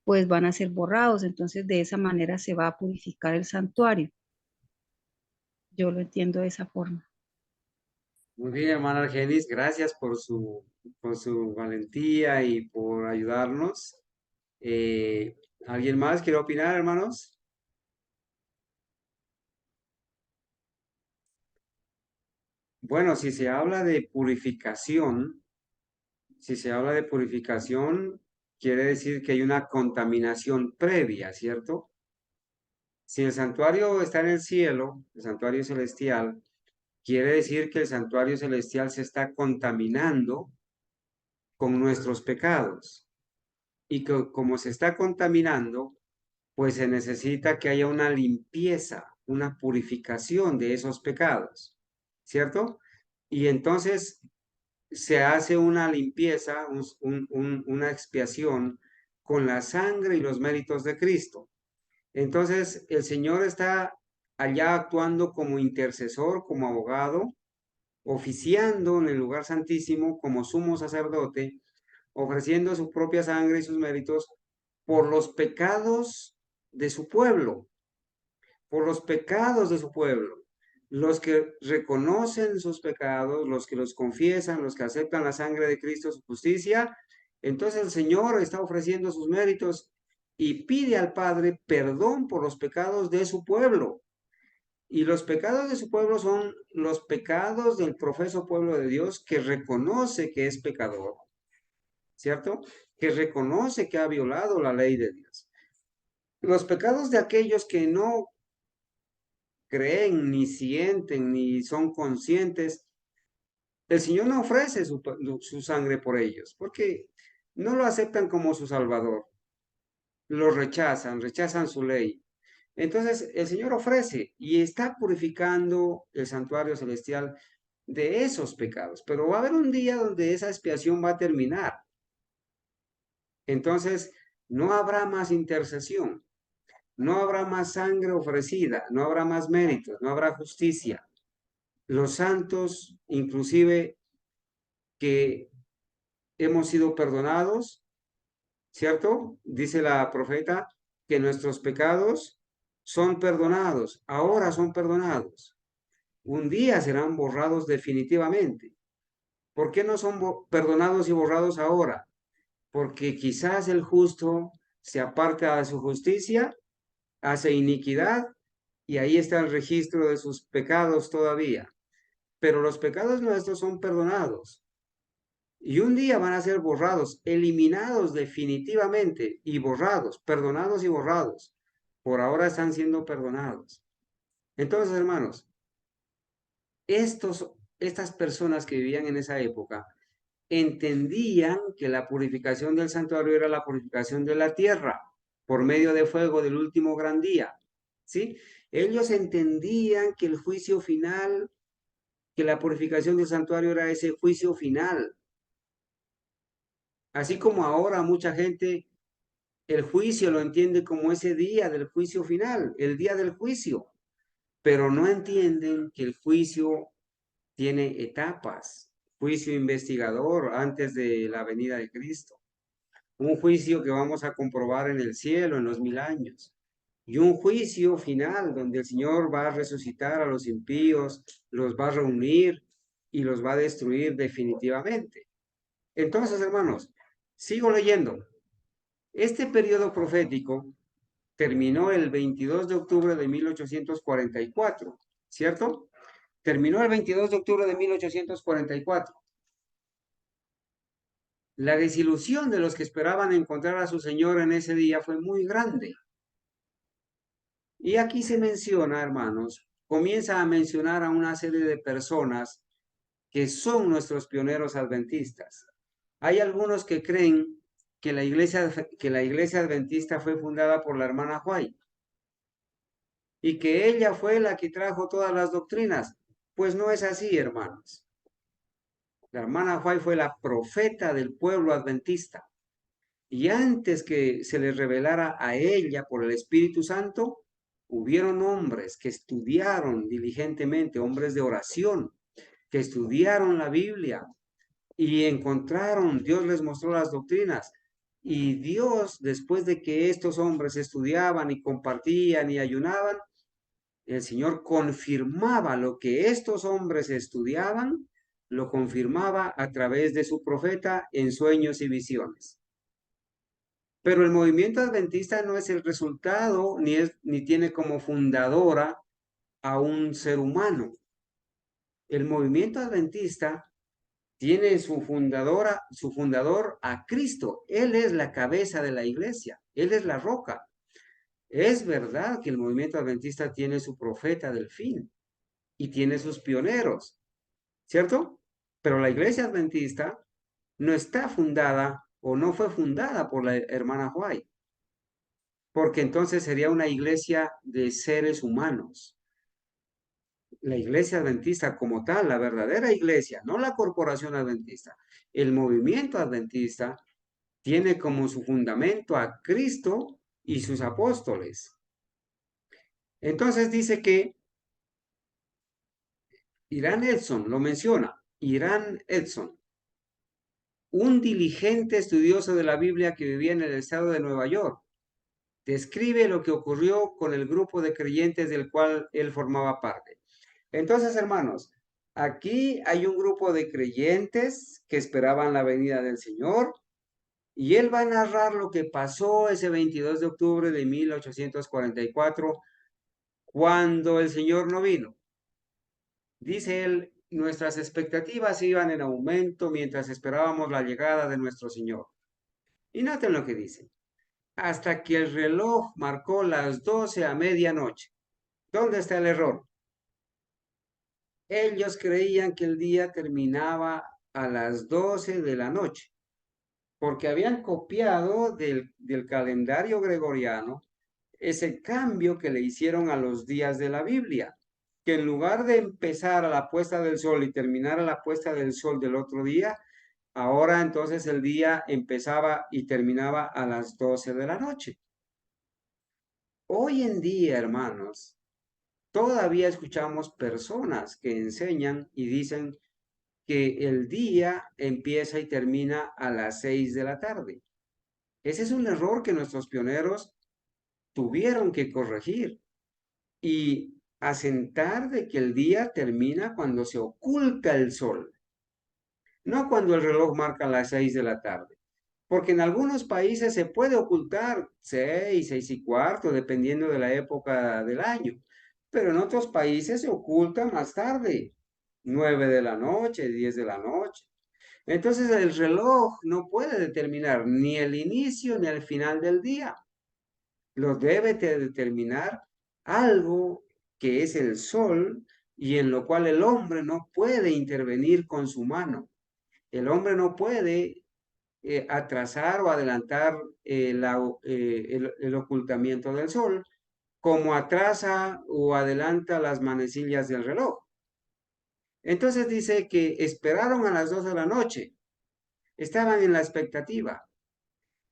pues van a ser borrados. Entonces de esa manera se va a purificar el santuario. Yo lo entiendo de esa forma. Muy bien, hermana Argenis, gracias por su valentía y por ayudarnos. Eh, ¿Alguien más quiere opinar, hermanos? Bueno, si se habla de purificación, quiere decir que hay una contaminación previa, ¿cierto? Si el santuario está en el cielo, el santuario celestial, quiere decir que el santuario celestial se está contaminando con nuestros pecados. Y que como se está contaminando, pues se necesita que haya una limpieza, una purificación de esos pecados, ¿cierto? Y entonces se hace una limpieza, una expiación con la sangre y los méritos de Cristo. Entonces el Señor está allá actuando como intercesor, como abogado, oficiando en el lugar santísimo como sumo sacerdote, ofreciendo su propia sangre y sus méritos por los pecados de su pueblo, por los pecados de su pueblo. Los que reconocen sus pecados, los que los confiesan, los que aceptan la sangre de Cristo, su justicia, entonces el Señor está ofreciendo sus méritos y pide al Padre perdón por los pecados de su pueblo. Y los pecados de su pueblo son los pecados del profeso pueblo de Dios que reconoce que es pecador, ¿cierto? Que reconoce que ha violado la ley de Dios. Los pecados de aquellos que no creen, ni sienten, ni son conscientes, el Señor no ofrece su sangre por ellos, porque no lo aceptan como su Salvador, lo rechazan su ley. Entonces el Señor ofrece y está purificando el santuario celestial de esos pecados, pero va a haber un día donde esa expiación va a terminar. Entonces no habrá más intercesión, no habrá más sangre ofrecida, no habrá más méritos, no habrá justicia. Los santos, inclusive que hemos sido perdonados, ¿cierto? Dice la profeta que nuestros pecados son perdonados, ahora son perdonados. Un día serán borrados definitivamente. ¿Por qué no son perdonados y borrados ahora? Porque quizás el justo se aparta de su justicia, hace iniquidad, y ahí está el registro de sus pecados todavía. Pero los pecados nuestros son perdonados. Y un día van a ser borrados, eliminados definitivamente y borrados, perdonados y borrados. Por ahora están siendo perdonados. Entonces, hermanos, estas personas que vivían en esa época entendían que la purificación del santuario era la purificación de la tierra por medio de fuego del último gran día. ¿Sí? Ellos entendían que el juicio final, que la purificación del santuario era ese juicio final. Así como ahora mucha gente el juicio lo entiende como ese día del juicio final, el día del juicio, pero no entienden que el juicio tiene etapas. Juicio investigador antes de la venida de Cristo. Un juicio que vamos a comprobar en el cielo en los 1000 años. Y un juicio final donde el Señor va a resucitar a los impíos, los va a reunir y los va a destruir definitivamente. Entonces, hermanos, sigo leyendo. Este periodo profético terminó el 22 de octubre de 1844, ¿cierto? Terminó el 22 de octubre de 1844. La desilusión de los que esperaban encontrar a su Señor en ese día fue muy grande. Y aquí se menciona, hermanos, comienza a mencionar a una serie de personas que son nuestros pioneros adventistas. Hay algunos que creen que la iglesia adventista fue fundada por la hermana White y que ella fue la que trajo todas las doctrinas. Pues no es así, hermanos. La hermana White fue la profeta del pueblo adventista. Y antes que se le revelara a ella por el Espíritu Santo, hubieron hombres que estudiaron diligentemente, hombres de oración, que estudiaron la Biblia y encontraron, Dios les mostró las doctrinas. Y Dios, después de que estos hombres estudiaban y compartían y ayunaban, el Señor confirmaba lo que estos hombres estudiaban, lo confirmaba a través de su profeta en sueños y visiones. Pero el movimiento adventista no es el resultado ni tiene como fundadora a un ser humano. El movimiento adventista tiene su fundador a Cristo. Él es la cabeza de la iglesia. Él es la roca. Es verdad que el movimiento adventista tiene su profeta del fin y tiene sus pioneros, ¿cierto? Pero la iglesia adventista no está fundada o no fue fundada por la hermana White, porque entonces sería una iglesia de seres humanos. La iglesia adventista como tal, la verdadera iglesia, no la corporación adventista, el movimiento adventista tiene como su fundamento a Cristo y sus apóstoles. Entonces dice que Irán Edson lo menciona, Irán Edson, un diligente estudioso de la Biblia que vivía en el estado de Nueva York, describe lo que ocurrió con el grupo de creyentes del cual él formaba parte. Entonces, hermanos, aquí hay un grupo de creyentes que esperaban la venida del Señor y él va a narrar lo que pasó ese 22 de octubre de 1844 cuando el Señor no vino. Dice él, nuestras expectativas iban en aumento mientras esperábamos la llegada de nuestro Señor. Y noten lo que dice. Hasta que el reloj marcó las 12 a medianoche. ¿Dónde está el error? Ellos creían que el día terminaba a las 12 de la noche, porque habían copiado del calendario gregoriano ese cambio que le hicieron a los días de la Biblia, que en lugar de empezar a la puesta del sol y terminar a la puesta del sol del otro día, ahora entonces el día empezaba y terminaba a las 12 de la noche. Hoy en día, hermanos, todavía escuchamos personas que enseñan y dicen que el día empieza y termina a las 6 de la tarde. Ese es un error que nuestros pioneros tuvieron que corregir y asentar de que el día termina cuando se oculta el sol, no cuando el reloj marca las 6 de la tarde. porque en algunos países se puede ocultar 6, 6:15, dependiendo de la época del año, pero en otros países se oculta más tarde, 9 de la noche, 10 de la noche. Entonces el reloj no puede determinar ni el inicio ni el final del día. Lo debe de determinar algo que es el sol y en lo cual el hombre no puede intervenir con su mano. El hombre no puede atrasar o adelantar el ocultamiento del sol, como atrasa o adelanta las manecillas del reloj. Entonces dice que esperaron a las 2 de la noche, estaban en la expectativa.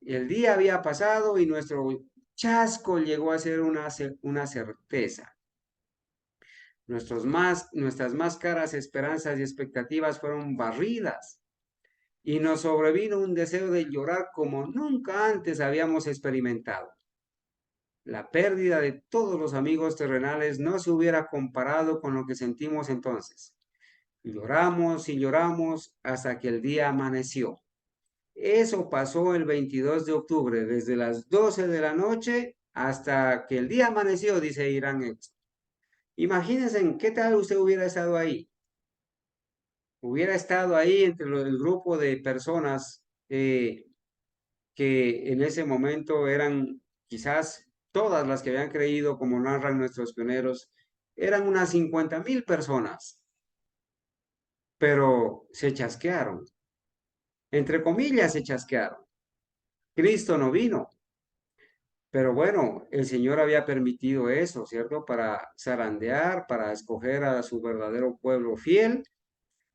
El día había pasado y nuestro chasco llegó a ser una certeza. Nuestras más caras esperanzas y expectativas fueron barridas y nos sobrevino un deseo de llorar como nunca antes habíamos experimentado. La pérdida de todos los amigos terrenales no se hubiera comparado con lo que sentimos entonces. Lloramos y lloramos hasta que el día amaneció. Eso pasó el 22 de octubre, desde las 12 de la noche hasta que el día amaneció, dice Irán Edson. Imagínense en qué tal usted hubiera estado ahí. Hubiera estado ahí entre el grupo de personas que en ese momento eran quizás todas las que habían creído, como narran nuestros pioneros, eran unas 50,000 personas, pero se chasquearon. Entre comillas, se chasquearon. Cristo no vino. Pero bueno, el Señor había permitido eso, ¿cierto? Para zarandear, para escoger a su verdadero pueblo fiel,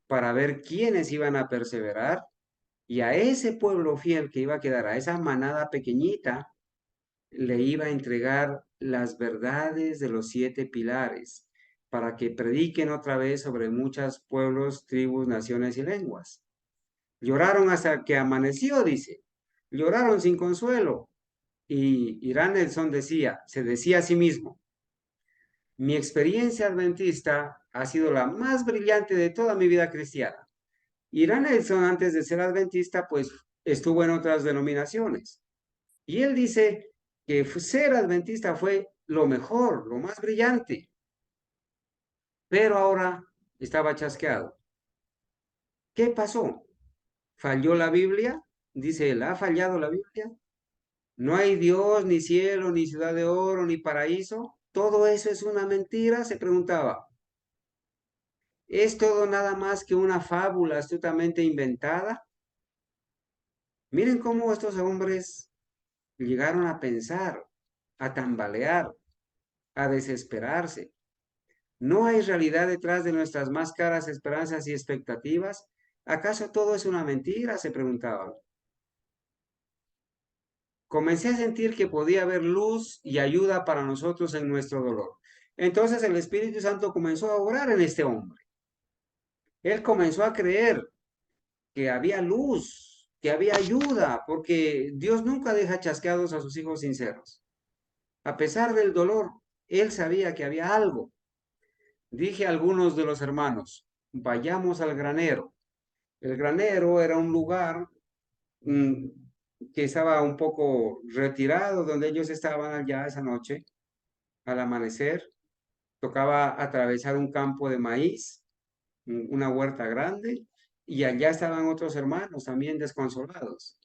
para ver quiénes iban a perseverar. Y a ese pueblo fiel que iba a quedar, a esa manada pequeñita, le iba a entregar las verdades de los 7 pilares, para que prediquen otra vez sobre muchos pueblos, tribus, naciones y lenguas. Lloraron hasta que amaneció, dice. Lloraron sin consuelo. Y Irán Nelson se decía a sí mismo, mi experiencia adventista ha sido la más brillante de toda mi vida cristiana. Irán Nelson, antes de ser adventista, pues estuvo en otras denominaciones. Y él dice que ser adventista fue lo mejor, lo más brillante. Pero ahora estaba chasqueado. ¿Qué pasó? ¿Falló la Biblia? Dice él, ¿ha fallado la Biblia? No hay Dios, ni cielo, ni ciudad de oro, ni paraíso. ¿Todo eso es una mentira?, se preguntaba. ¿Es todo nada más que una fábula astutamente inventada? Miren cómo estos hombres llegaron a pensar, a tambalear, a desesperarse. ¿No hay realidad detrás de nuestras más caras esperanzas y expectativas? ¿Acaso todo es una mentira?, se preguntaban. Comencé a sentir que podía haber luz y ayuda para nosotros en nuestro dolor. Entonces el Espíritu Santo comenzó a obrar en este hombre. Él comenzó a creer que había luz, que había ayuda, porque Dios nunca deja chasqueados a sus hijos sinceros. A pesar del dolor, él sabía que había algo. Dije a algunos de los hermanos, vayamos al granero. El granero era un lugar que estaba un poco retirado, donde ellos estaban allá esa noche, al amanecer. Tocaba atravesar un campo de maíz, una huerta grande, y allá estaban otros hermanos también desconsolados.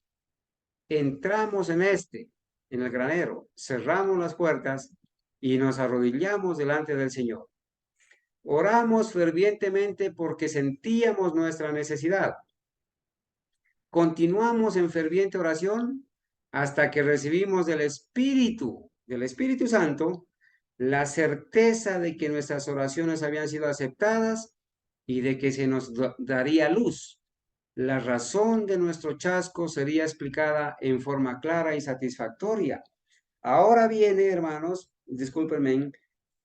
Entramos en el granero, cerramos las puertas y nos arrodillamos delante del Señor. Oramos fervientemente porque sentíamos nuestra necesidad. Continuamos en ferviente oración hasta que recibimos del Espíritu Santo, la certeza de que nuestras oraciones habían sido aceptadas y de que se nos daría luz. La razón de nuestro chasco sería explicada en forma clara y satisfactoria. Ahora viene, hermanos, discúlpenme,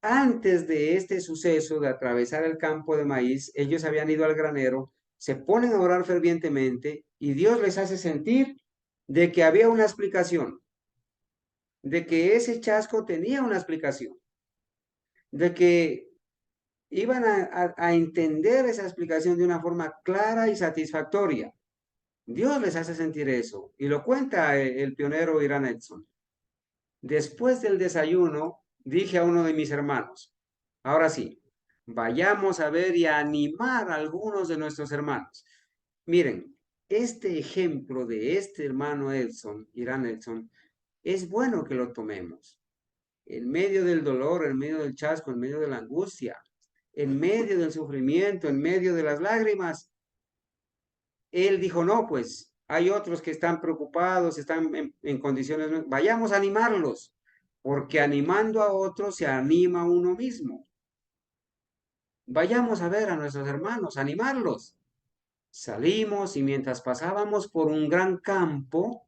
antes de este suceso de atravesar el campo de maíz, ellos habían ido al granero, se ponen a orar fervientemente y Dios les hace sentir de que había una explicación, de que ese chasco tenía una explicación, de que iban a entender esa explicación de una forma clara y satisfactoria. Dios les hace sentir eso. Y lo cuenta el pionero Irán Edson. Después del desayuno, dije a uno de mis hermanos, ahora sí, vayamos a ver y a animar a algunos de nuestros hermanos. Miren, este ejemplo de este hermano Edson, Irán Edson, es bueno que lo tomemos. En medio del dolor, en medio del chasco, en medio de la angustia, en medio del sufrimiento, en medio de las lágrimas, él dijo, no, pues hay otros que están preocupados, están en condiciones, vayamos a animarlos, porque animando a otros se anima uno mismo. Vayamos a ver a nuestros hermanos, animarlos. Salimos y mientras pasábamos por un gran campo,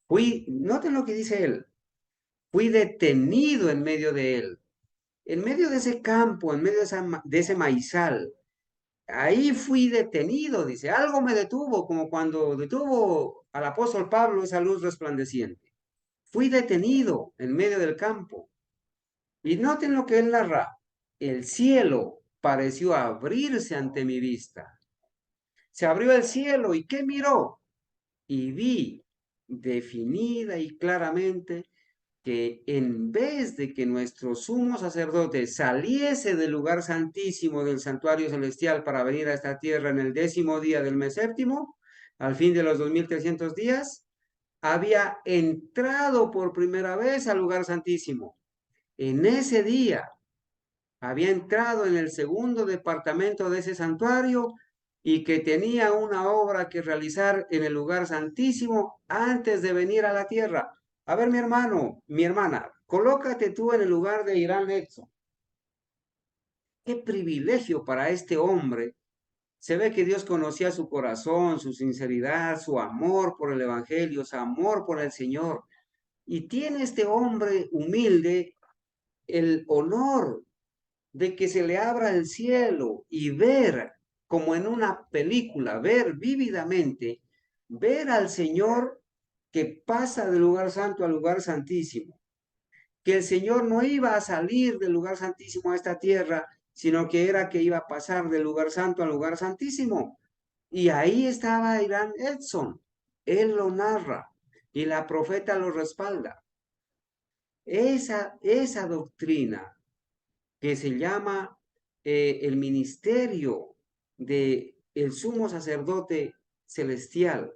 noten lo que dice él, fui detenido en medio de él, en medio de ese campo, en medio de ese maizal. Ahí fui detenido, dice, algo me detuvo, como cuando detuvo al apóstol Pablo esa luz resplandeciente. Fui detenido en medio del campo. Y noten lo que él narra. El cielo pareció abrirse ante mi vista. Se abrió el cielo y ¿qué miró? Y vi definida y claramente que en vez de que nuestro sumo sacerdote saliese del lugar santísimo del santuario celestial para venir a esta tierra en el 10º día del mes séptimo, al fin de los 2300 días, había entrado por primera vez al lugar santísimo. En ese día había entrado en el segundo departamento de ese santuario y que tenía una obra que realizar en el lugar santísimo antes de venir a la tierra. A ver, mi hermano, mi hermana, colócate tú en el lugar de Irán Edson. Qué privilegio para este hombre. Se ve que Dios conocía su corazón, su sinceridad, su amor por el Evangelio, su amor por el Señor. Y tiene este hombre humilde el honor de que se le abra el cielo y ver, como en una película, ver vívidamente, ver al Señor que pasa del lugar santo al lugar santísimo, que el Señor no iba a salir del lugar santísimo a esta tierra, sino que era que iba a pasar del lugar santo al lugar santísimo. Y ahí estaba Irán Edson, él lo narra y la profeta lo respalda. Esa doctrina que se llama el ministerio de el sumo sacerdote celestial,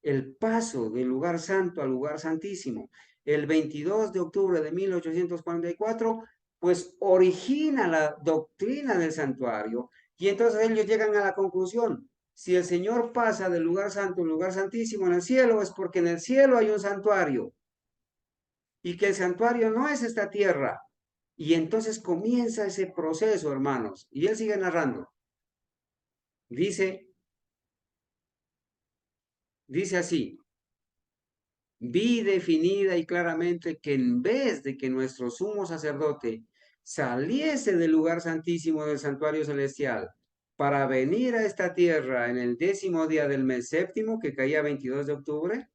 el paso del lugar santo al lugar santísimo, el 22 de octubre de 1844, pues origina la doctrina del santuario y entonces ellos llegan a la conclusión, si el Señor pasa del lugar santo al lugar santísimo en el cielo, es porque en el cielo hay un santuario y que el santuario no es esta tierra. Y entonces comienza ese proceso, hermanos. Y él sigue narrando. Dice así, vi definida y claramente que en vez de que nuestro sumo sacerdote saliese del lugar santísimo del santuario celestial para venir a esta tierra en el 10º día del mes séptimo, que caía 22 de octubre,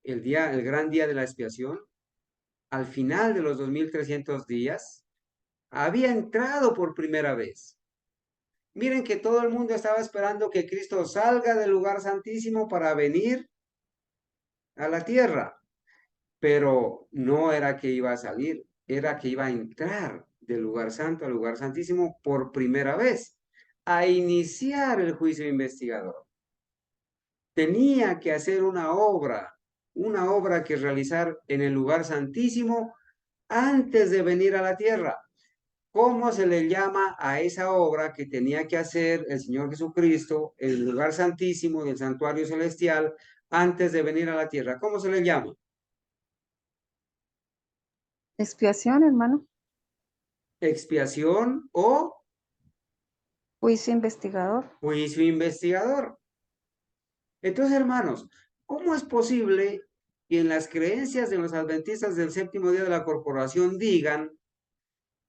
el gran día de la expiación, al final de los 2300 días, había entrado por primera vez. Miren que todo el mundo estaba esperando que Cristo salga del lugar santísimo para venir a la tierra, pero no era que iba a salir, era que iba a entrar del lugar santo al lugar santísimo por primera vez, a iniciar el juicio investigador. Tenía que hacer una obra que realizar en el lugar santísimo antes de venir a la tierra. ¿Cómo se le llama a esa obra que tenía que hacer el Señor Jesucristo en el lugar santísimo del santuario celestial antes de venir a la tierra? ¿Cómo se le llama? Expiación, hermano. Expiación o Juicio investigador. juicio investigador. Entonces, hermanos, ¿cómo es posible que en las creencias de los adventistas del séptimo día de la corporación digan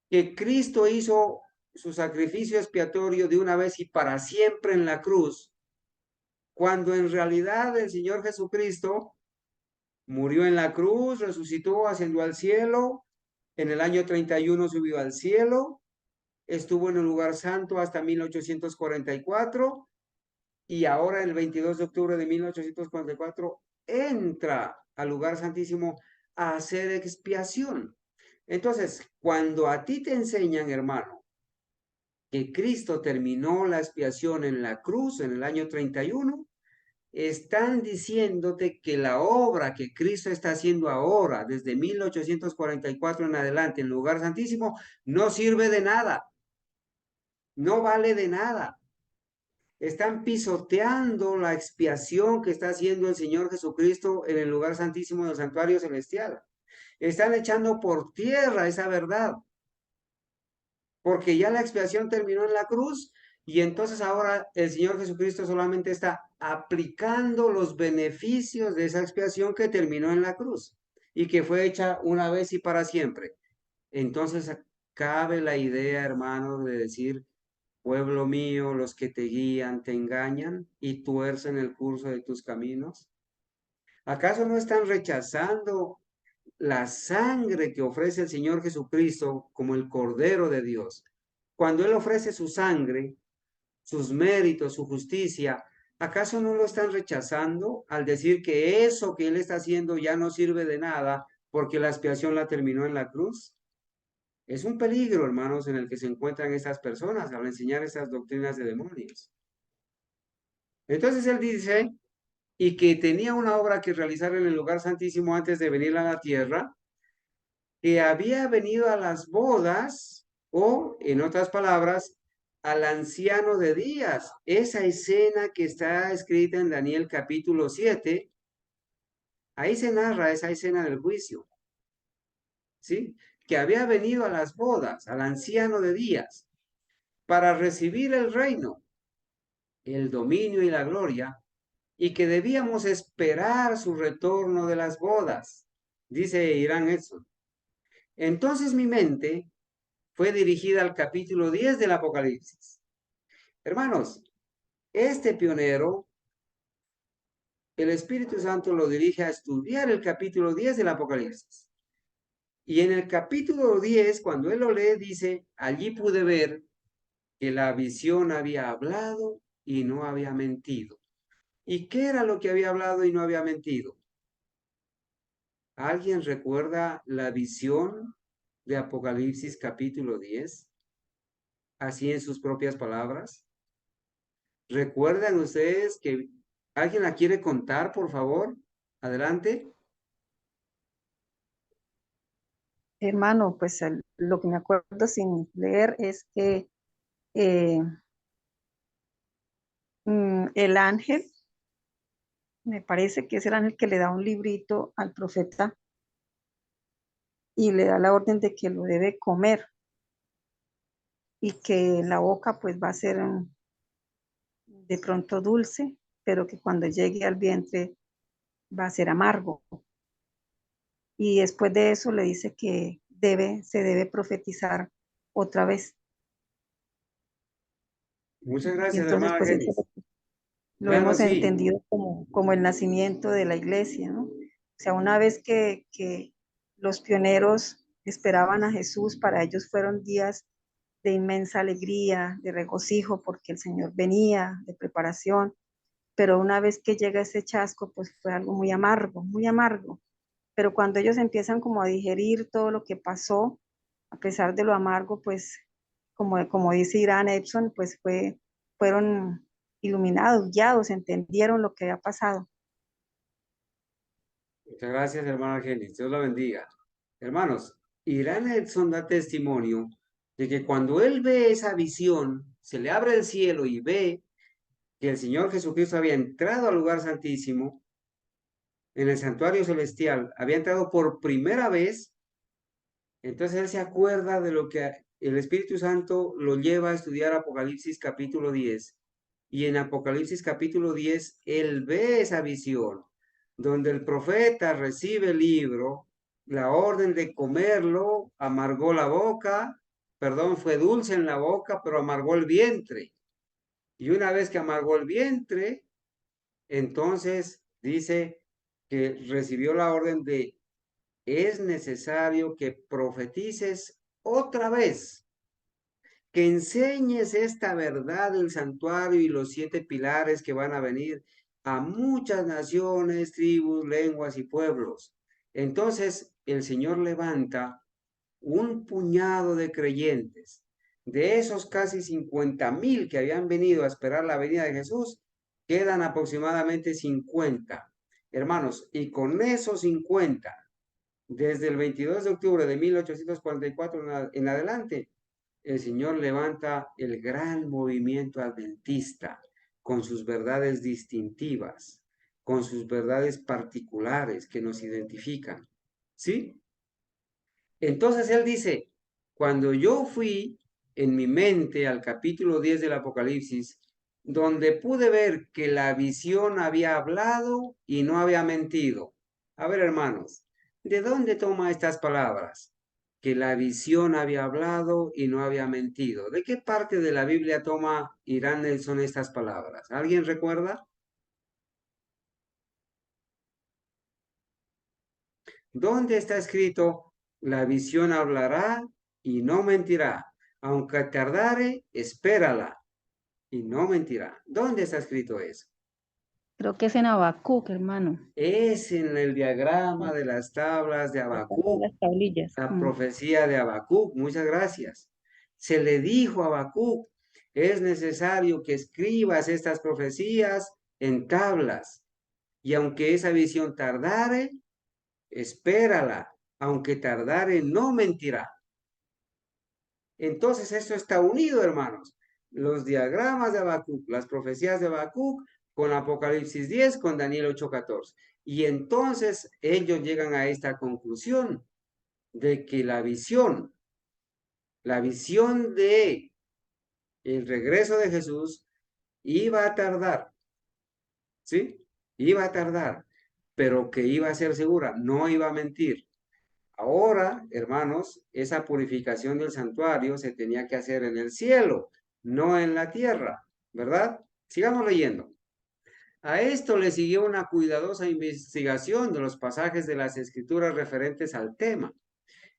que Cristo hizo su sacrificio expiatorio de una vez y para siempre en la cruz, cuando en realidad el Señor Jesucristo murió en la cruz, resucitó, ascendió al cielo, en el año 31 subió al cielo, estuvo en el lugar santo hasta 1844 y ahora el 22 de octubre de 1844 entra al lugar santísimo a hacer expiación. Entonces, cuando a ti te enseñan, hermano, que Cristo terminó la expiación en la cruz en el año 31, están diciéndote que la obra que Cristo está haciendo ahora, desde 1844 en adelante, en el lugar santísimo, no sirve de nada, no vale de nada. Están pisoteando la expiación que está haciendo el Señor Jesucristo en el lugar santísimo del santuario celestial. Están echando por tierra esa verdad, porque ya la expiación terminó en la cruz y entonces ahora el Señor Jesucristo solamente está aplicando los beneficios de esa expiación que terminó en la cruz y que fue hecha una vez y para siempre. Entonces cabe la idea, hermanos, de decir, pueblo mío, los que te guían te engañan y tuercen el curso de tus caminos. ¿Acaso no están rechazando la sangre que ofrece el Señor Jesucristo como el Cordero de Dios? Cuando Él ofrece su sangre, sus méritos, su justicia, ¿acaso no lo están rechazando al decir que eso que Él está haciendo ya no sirve de nada porque la expiación la terminó en la cruz? Es un peligro, hermanos, en el que se encuentran estas personas al enseñar esas doctrinas de demonios. Entonces Él dice, y que tenía una obra que realizar en el lugar santísimo antes de venir a la tierra, que había venido a las bodas, o en otras palabras, al anciano de días. Esa escena que está escrita en Daniel capítulo 7, ahí se narra esa escena del juicio, ¿sí? Que había venido a las bodas, al anciano de días, para recibir el reino, el dominio y la gloria, y que debíamos esperar su retorno de las bodas, dice Irán Edson. Entonces mi mente fue dirigida al capítulo 10 del Apocalipsis. Hermanos, este pionero, el Espíritu Santo lo dirige a estudiar el capítulo 10 del Apocalipsis. Y en el capítulo 10, cuando él lo lee, dice, allí pude ver que la visión había hablado y no había mentido. ¿Y qué era lo que había hablado y no había mentido? ¿Alguien recuerda la visión de Apocalipsis capítulo 10? Así en sus propias palabras. ¿Recuerdan ustedes que alguien la quiere contar, por favor? Adelante. Hermano, pues lo que me acuerdo sin leer es que eh, el ángel, me parece que es el ángel que le da un librito al profeta y le da la orden de que lo debe comer y que en la boca pues va a ser de pronto dulce, pero que cuando llegue al vientre va a ser amargo. Y después de eso le dice que se debe profetizar otra vez. Muchas Y gracias, entonces hermana pues eso Genis. lo Bueno, hemos sí. entendido como el nacimiento de la iglesia, ¿no? O sea, una vez que los pioneros esperaban a Jesús, para ellos fueron días de inmensa alegría, de regocijo, porque el Señor venía, de preparación, pero una vez que llega ese chasco, pues fue algo muy amargo, muy amargo. Pero cuando ellos empiezan como a digerir todo lo que pasó, a pesar de lo amargo, pues como dice Irán Epson, pues fueron iluminados, guiados, entendieron lo que había pasado. Muchas gracias, hermana Genis. Dios la bendiga. Hermanos, Irán Edson da testimonio de que cuando él ve esa visión, se le abre el cielo y ve que el Señor Jesucristo había entrado al lugar santísimo, en el santuario celestial, había entrado por primera vez. Entonces él se acuerda de lo que el Espíritu Santo lo lleva a estudiar Apocalipsis capítulo 10. Y en Apocalipsis capítulo 10, él ve esa visión, donde el profeta recibe el libro, la orden de comerlo, amargó la boca, perdón, fue dulce en la boca, pero amargó el vientre. Y una vez que amargó el vientre, entonces dice que recibió la orden de es necesario que profetices otra vez. que enseñes esta verdad del santuario y los 7 pilares que van a venir a muchas naciones, tribus, lenguas y pueblos. Entonces el Señor levanta un puñado de creyentes. De esos casi 50,000 que habían venido a esperar la venida de Jesús, quedan aproximadamente 50. Hermanos, y con esos 50, desde el 22 de octubre de 1844 en adelante, el Señor levanta el gran movimiento adventista con sus verdades distintivas, con sus verdades particulares que nos identifican. ¿Sí? Entonces él dice, cuando yo fui en mi mente al capítulo 10 del Apocalipsis, donde pude ver que la visión había hablado y no había mentido. A ver, hermanos, ¿de dónde toma estas palabras? Que la visión había hablado y no había mentido. ¿De qué parte de la Biblia toma Irán Nelson estas palabras? ¿Alguien recuerda? ¿Dónde está escrito, la visión hablará y no mentirá? Aunque tardare, espérala y no mentirá. ¿Dónde está escrito eso? Creo que es en Habacuc, hermano. Es en el diagrama de las tablas de Habacuc, Las tablillas. la profecía de Habacuc. Muchas gracias. Se le dijo a Habacuc, es necesario que escribas estas profecías en tablas. Y aunque esa visión tardare, espérala, aunque tardare, no mentirá. Entonces esto está unido, hermanos. Los diagramas de Habacuc, las profecías de Habacuc, con Apocalipsis 10, con Daniel 8:14. Y entonces ellos llegan a esta conclusión de que la visión de el regreso de Jesús iba a tardar, ¿sí? Iba a tardar, pero que iba a ser segura, no iba a mentir. Ahora, hermanos, esa purificación del santuario se tenía que hacer en el cielo, no en la tierra, ¿verdad? Sigamos leyendo. A esto le siguió una cuidadosa investigación de los pasajes de las escrituras referentes al tema.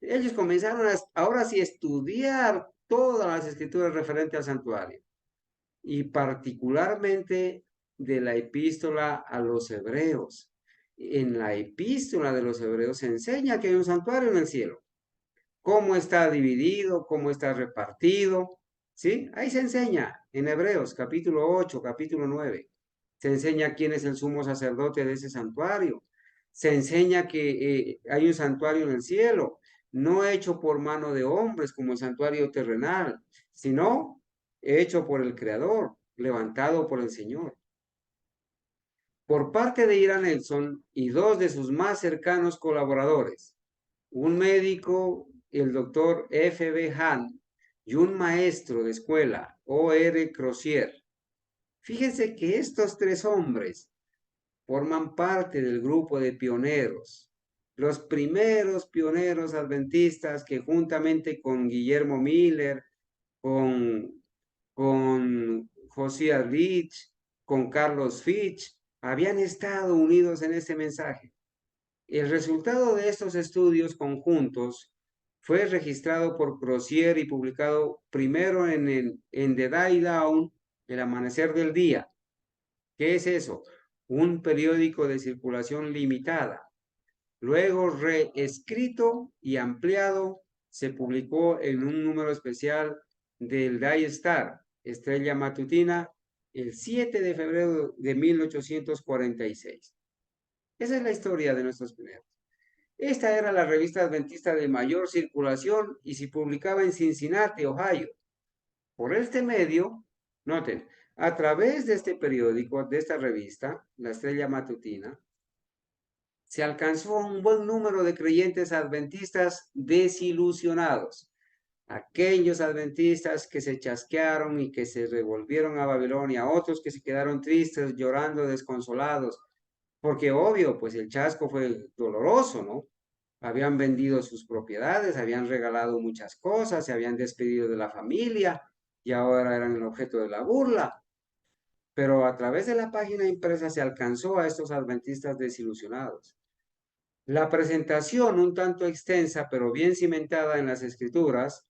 Ellos comenzaron ahora sí estudiar todas las escrituras referentes al santuario y particularmente de la epístola a los hebreos. En la epístola de los hebreos se enseña que hay un santuario en el cielo. Cómo está dividido, cómo está repartido, ¿sí? Ahí se enseña en Hebreos capítulo 8, capítulo 9. Se enseña quién es el sumo sacerdote de ese santuario. Se enseña que hay un santuario en el cielo, no hecho por mano de hombres como el santuario terrenal, sino hecho por el Creador, levantado por el Señor. Por parte de Ira Nelson y dos de sus más cercanos colaboradores, un médico, el doctor F.B. Hahn, y un maestro de escuela, O.R. Crozier. Fíjense que estos 3 hombres forman parte del grupo de pioneros, los primeros pioneros adventistas que juntamente con Guillermo Miller, con Josiah Rich, con Carlos Fitch, habían estado unidos en este mensaje. El resultado de estos estudios conjuntos fue registrado por Crozier y publicado primero en The Die Down, El Amanecer del Día. ¿Qué es eso? Un periódico de circulación limitada. Luego reescrito y ampliado, se publicó en un número especial del Die Star, Estrella Matutina, el 7 de febrero de 1846. Esa es la historia de nuestros pioneros. Esta era la revista adventista de mayor circulación y se publicaba en Cincinnati, Ohio. Por este medio, noten, a través de este periódico, de esta revista, La Estrella Matutina, se alcanzó un buen número de creyentes adventistas desilusionados. Aquellos adventistas que se chasquearon y que se revolvieron a Babilonia, otros que se quedaron tristes, llorando, desconsolados, porque obvio, pues el chasco fue doloroso, ¿no? Habían vendido sus propiedades, habían regalado muchas cosas, se habían despedido de la familia y ahora eran el objeto de la burla. Pero a través de la página impresa se alcanzó a estos adventistas desilusionados. La presentación, un tanto extensa, pero bien cimentada en las escrituras,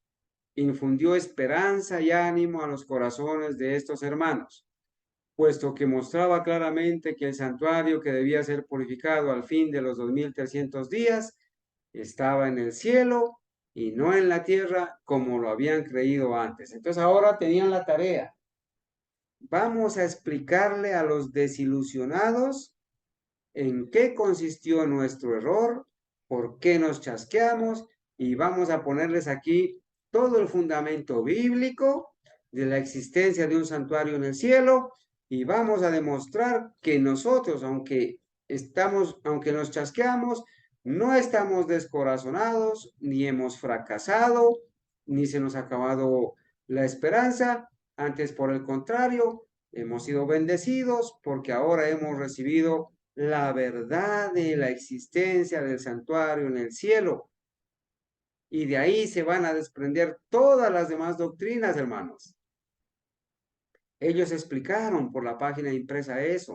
infundió esperanza y ánimo a los corazones de estos hermanos, puesto que mostraba claramente que el santuario que debía ser purificado al fin de los 2300 días estaba en el cielo y no en la tierra como lo habían creído antes. Entonces ahora tenían la tarea. Vamos a explicarle a los desilusionados en qué consistió nuestro error, por qué nos chasqueamos, y vamos a ponerles aquí todo el fundamento bíblico de la existencia de un santuario en el cielo, y vamos a demostrar que nosotros, aunque nos chasqueamos, no estamos descorazonados, ni hemos fracasado, ni se nos ha acabado la esperanza. Antes, por el contrario, hemos sido bendecidos porque ahora hemos recibido la verdad de la existencia del santuario en el cielo. Y de ahí se van a desprender todas las demás doctrinas, hermanos. Ellos explicaron por la página impresa eso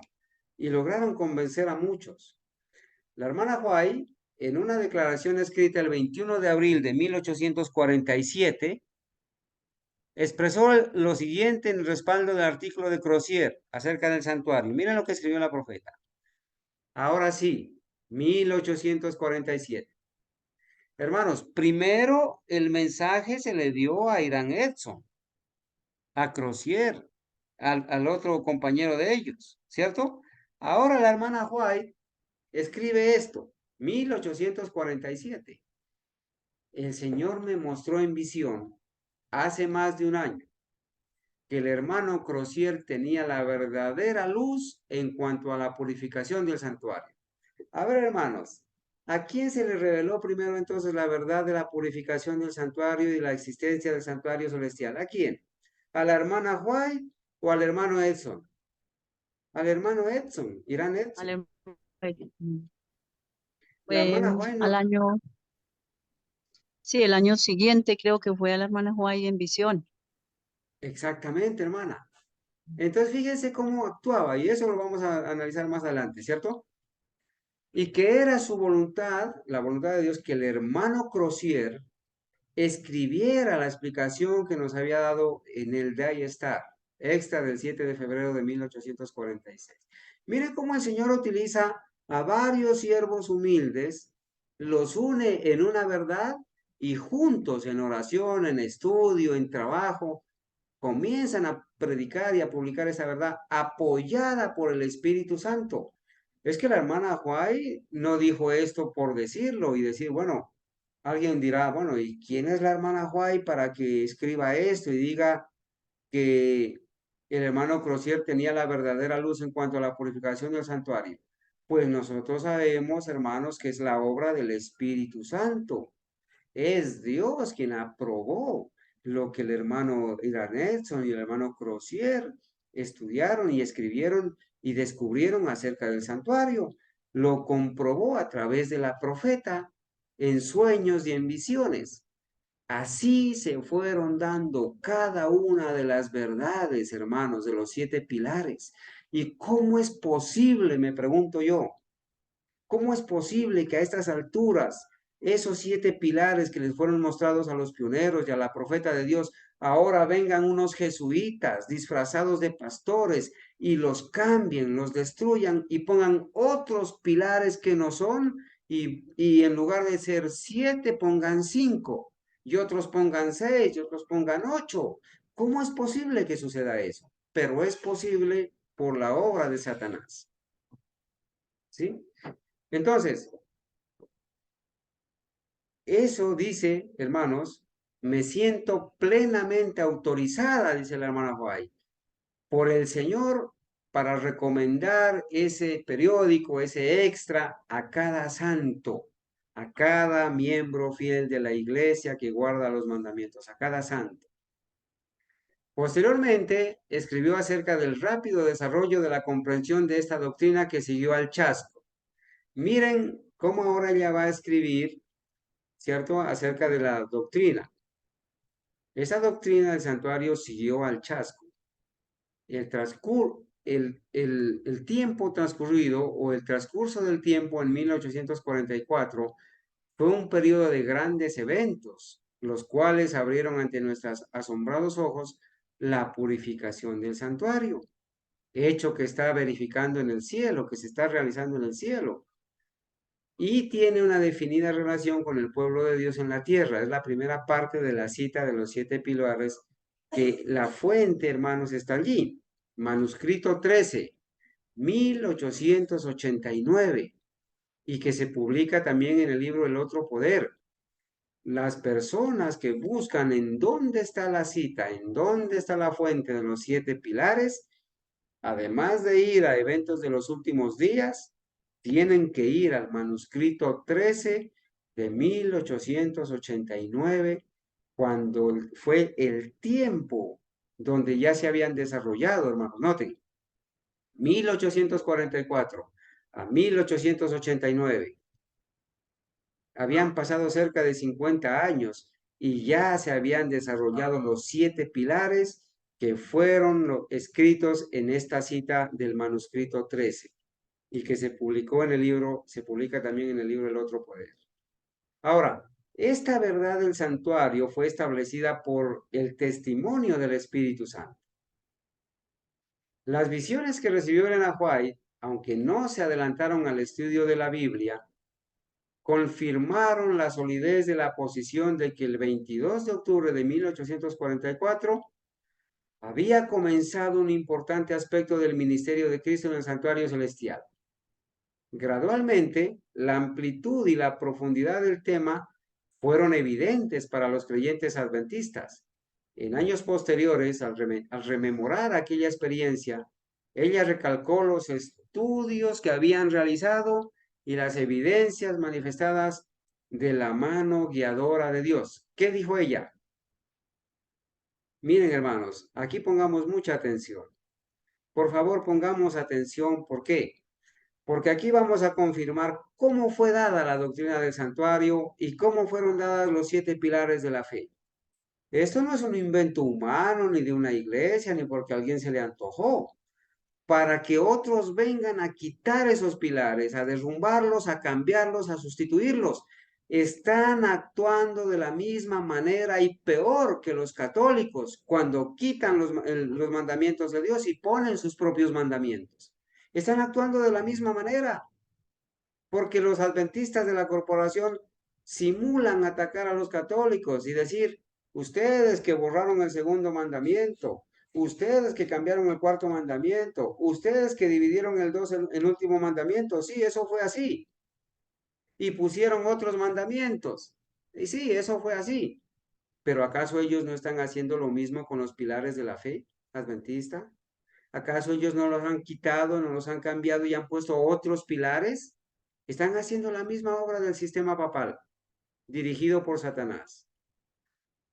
y lograron convencer a muchos. La hermana White, en una declaración escrita el 21 de abril de 1847, expresó lo siguiente en respaldo del artículo de Crozier acerca del santuario. Miren lo que escribió la profeta. Ahora sí, 1847. Hermanos, primero el mensaje se le dio a Irán Edson, a Crozier, al otro compañero de ellos, ¿cierto? Ahora la hermana White escribe esto, 1847. El Señor me mostró en visión hace más de un año que el hermano Crozier tenía la verdadera luz en cuanto a la purificación del santuario. A ver, hermanos, ¿a quién se le reveló primero entonces la verdad de la purificación del santuario y la existencia del santuario celestial? ¿A quién? ¿A la hermana White o al hermano Edson? Al hermano Edson, Irán Edson. Al- La Fue hermana White al no. año, sí, el año siguiente creo que fue a la hermana Juárez en visión. Exactamente, hermana. Entonces fíjense cómo actuaba y eso lo vamos a analizar más adelante, ¿cierto? Y que era su voluntad, la voluntad de Dios, que el hermano Crozier escribiera la explicación que nos había dado en el Day Star, extra del 7 de febrero de 1846. Mire cómo el Señor utiliza a varios siervos humildes, los une en una verdad y juntos en oración, en estudio, en trabajo, comienzan a predicar y a publicar esa verdad apoyada por el Espíritu Santo. Es que la hermana Huay no dijo esto por decirlo y decir, bueno, alguien dirá, bueno, ¿y quién es la hermana Huay para que escriba esto y diga que el hermano Crozier tenía la verdadera luz en cuanto a la purificación del santuario? Pues nosotros sabemos, hermanos, que es la obra del Espíritu Santo. Es Dios quien aprobó lo que el hermano Irán Edson y el hermano Crozier estudiaron y escribieron y descubrieron acerca del santuario. Lo comprobó a través de la profeta en sueños y en visiones. Así se fueron dando cada una de las verdades, hermanos, de los 7 pilares. ¿Y cómo es posible, me pregunto yo, cómo es posible que a estas alturas esos 7 pilares que les fueron mostrados a los pioneros y a la profeta de Dios, ahora vengan unos jesuitas disfrazados de pastores y los cambien, los destruyan y pongan otros pilares que no son y en lugar de ser 7 pongan 5 y otros pongan 6 y otros pongan 8? ¿Cómo es posible que suceda eso? Pero es posible por la obra de Satanás. ¿Sí? Entonces, eso dice, hermanos, me siento plenamente autorizada, dice la hermana White, por el Señor para recomendar ese periódico, ese extra a cada santo, a cada miembro fiel de la iglesia que guarda los mandamientos, a cada santo. Posteriormente, escribió acerca del rápido desarrollo de la comprensión de esta doctrina que siguió al chasco. Miren cómo ahora ella va a escribir, ¿cierto?, acerca de la doctrina. Esa doctrina del santuario siguió al chasco. El tiempo transcurrido o el transcurso del tiempo en 1844 fue un periodo de grandes eventos los cuales abrieron ante nuestros asombrados ojos la purificación del santuario, hecho que está verificando en el cielo, que se está realizando en el cielo. Y tiene una definida relación con el pueblo de Dios en la tierra. Es la primera parte de la cita de los 7 pilares, que la fuente, hermanos, está allí. Manuscrito 13, 1889, y que se publica también en el libro El Otro Poder. Las personas que buscan en dónde está la cita, en dónde está la fuente de los 7 pilares, además de ir a eventos de los últimos días, tienen que ir al manuscrito 13 de 1889, cuando fue el tiempo donde ya se habían desarrollado, hermanos. Noten, 1844 a 1889. Habían pasado cerca de 50 años y ya se habían desarrollado los 7 pilares que fueron escritos en esta cita del manuscrito 13 y que se publicó en el libro, se publica también en el libro El Otro Poder. Ahora, esta verdad del santuario fue establecida por el testimonio del Espíritu Santo. Las visiones que recibió Elena White, aunque no se adelantaron al estudio de la Biblia, confirmaron la solidez de la posición de que el 22 de octubre de 1844 había comenzado un importante aspecto del ministerio de Cristo en el santuario celestial. Gradualmente, la amplitud y la profundidad del tema fueron evidentes para los creyentes adventistas. En años posteriores, al rememorar aquella experiencia, ella recalcó los estudios que habían realizado y las evidencias manifestadas de la mano guiadora de Dios. ¿Qué dijo ella? Miren, hermanos, aquí pongamos mucha atención. Por favor, pongamos atención. ¿Por qué? Porque aquí vamos a confirmar cómo fue dada la doctrina del santuario y cómo fueron dadas los 7 pilares de la fe. Esto no es un invento humano, ni de una iglesia, ni porque a alguien se le antojó. Para que otros vengan a quitar esos pilares, a derrumbarlos, a cambiarlos, a sustituirlos. Están actuando de la misma manera y peor que los católicos cuando quitan los mandamientos de Dios y ponen sus propios mandamientos. Están actuando de la misma manera, porque los adventistas de la corporación simulan atacar a los católicos y decir, ustedes que borraron el segundo mandamiento, ustedes que cambiaron el cuarto mandamiento, ustedes que dividieron el último mandamiento, sí, eso fue así. Y pusieron otros mandamientos. Y sí, eso fue así. Pero ¿acaso ellos no están haciendo lo mismo con los pilares de la fe adventista? ¿Acaso ellos no los han quitado, no los han cambiado y han puesto otros pilares? Están haciendo la misma obra del sistema papal, dirigido por Satanás.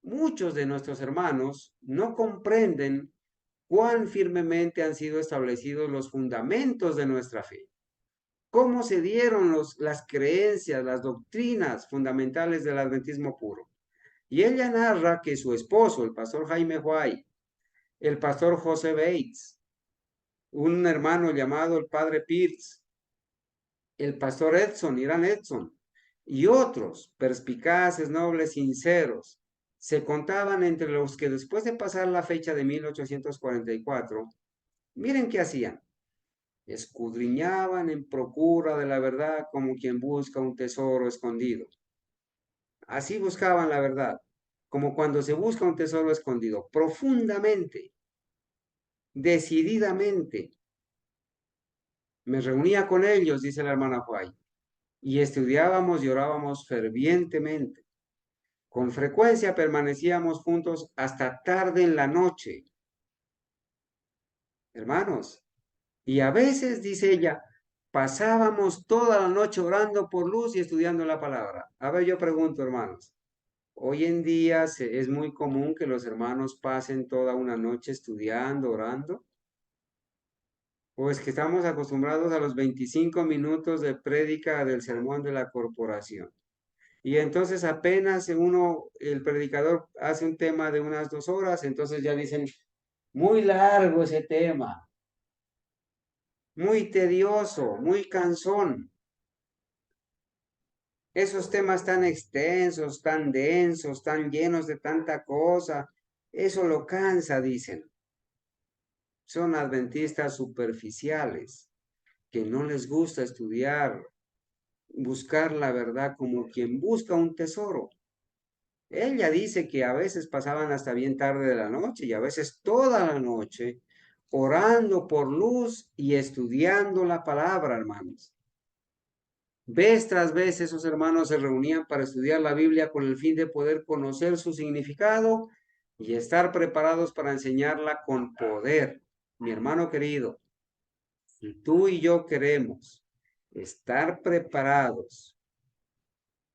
Muchos de nuestros hermanos no comprenden cuán firmemente han sido establecidos los fundamentos de nuestra fe. Cómo se dieron las creencias, las doctrinas fundamentales del adventismo puro. Y ella narra que su esposo, el pastor Jaime White, el pastor José Bates, un hermano llamado el padre Pierce, el pastor Irán Edson, y otros perspicaces, nobles, sinceros, se contaban entre los que después de pasar la fecha de 1844, miren qué hacían. Escudriñaban en procura de la verdad como quien busca un tesoro escondido. Así buscaban la verdad, como cuando se busca un tesoro escondido, profundamente, decididamente. Me reunía con ellos, dice la hermana White, y estudiábamos y orábamos fervientemente. Con frecuencia permanecíamos juntos hasta tarde en la noche. Hermanos, y a veces, dice ella, pasábamos toda la noche orando por luz y estudiando la palabra. A ver, yo pregunto, hermanos, hoy en día es muy común que los hermanos pasen toda una noche estudiando, orando. ¿O es que estamos acostumbrados a los 25 minutos de prédica del sermón de la corporación? Y entonces apenas el predicador hace un tema de unas 2 horas, entonces ya dicen, muy largo ese tema, muy tedioso, muy cansón. esos temas tan extensos, tan densos, tan llenos de tanta cosa, eso lo cansa, dicen. Son adventistas superficiales, que no les gusta estudiar, buscar la verdad como quien busca un tesoro. Ella dice que a veces pasaban hasta bien tarde de la noche y a veces toda la noche orando por luz y estudiando la palabra, hermanos. Vez tras vez esos hermanos se reunían para estudiar la Biblia con el fin de poder conocer su significado y estar preparados para enseñarla con poder. Mi hermano querido, si tú y yo queremos estar preparados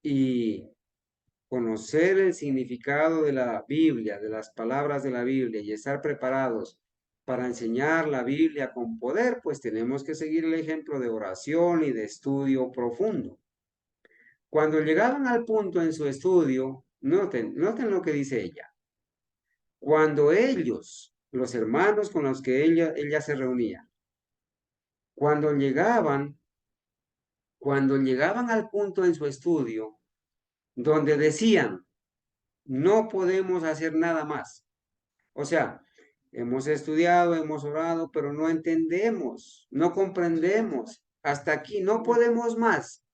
y conocer el significado de la Biblia, de las palabras de la Biblia y estar preparados para enseñar la Biblia con poder, pues tenemos que seguir el ejemplo de oración y de estudio profundo. Cuando llegaban al punto en su estudio, noten lo que dice ella. Cuando ellos, los hermanos con los que ella se reunía, cuando llegaban al punto en su estudio donde decían, no podemos hacer nada más. O sea, hemos estudiado, hemos orado, pero no entendemos, no comprendemos. Hasta aquí no podemos más.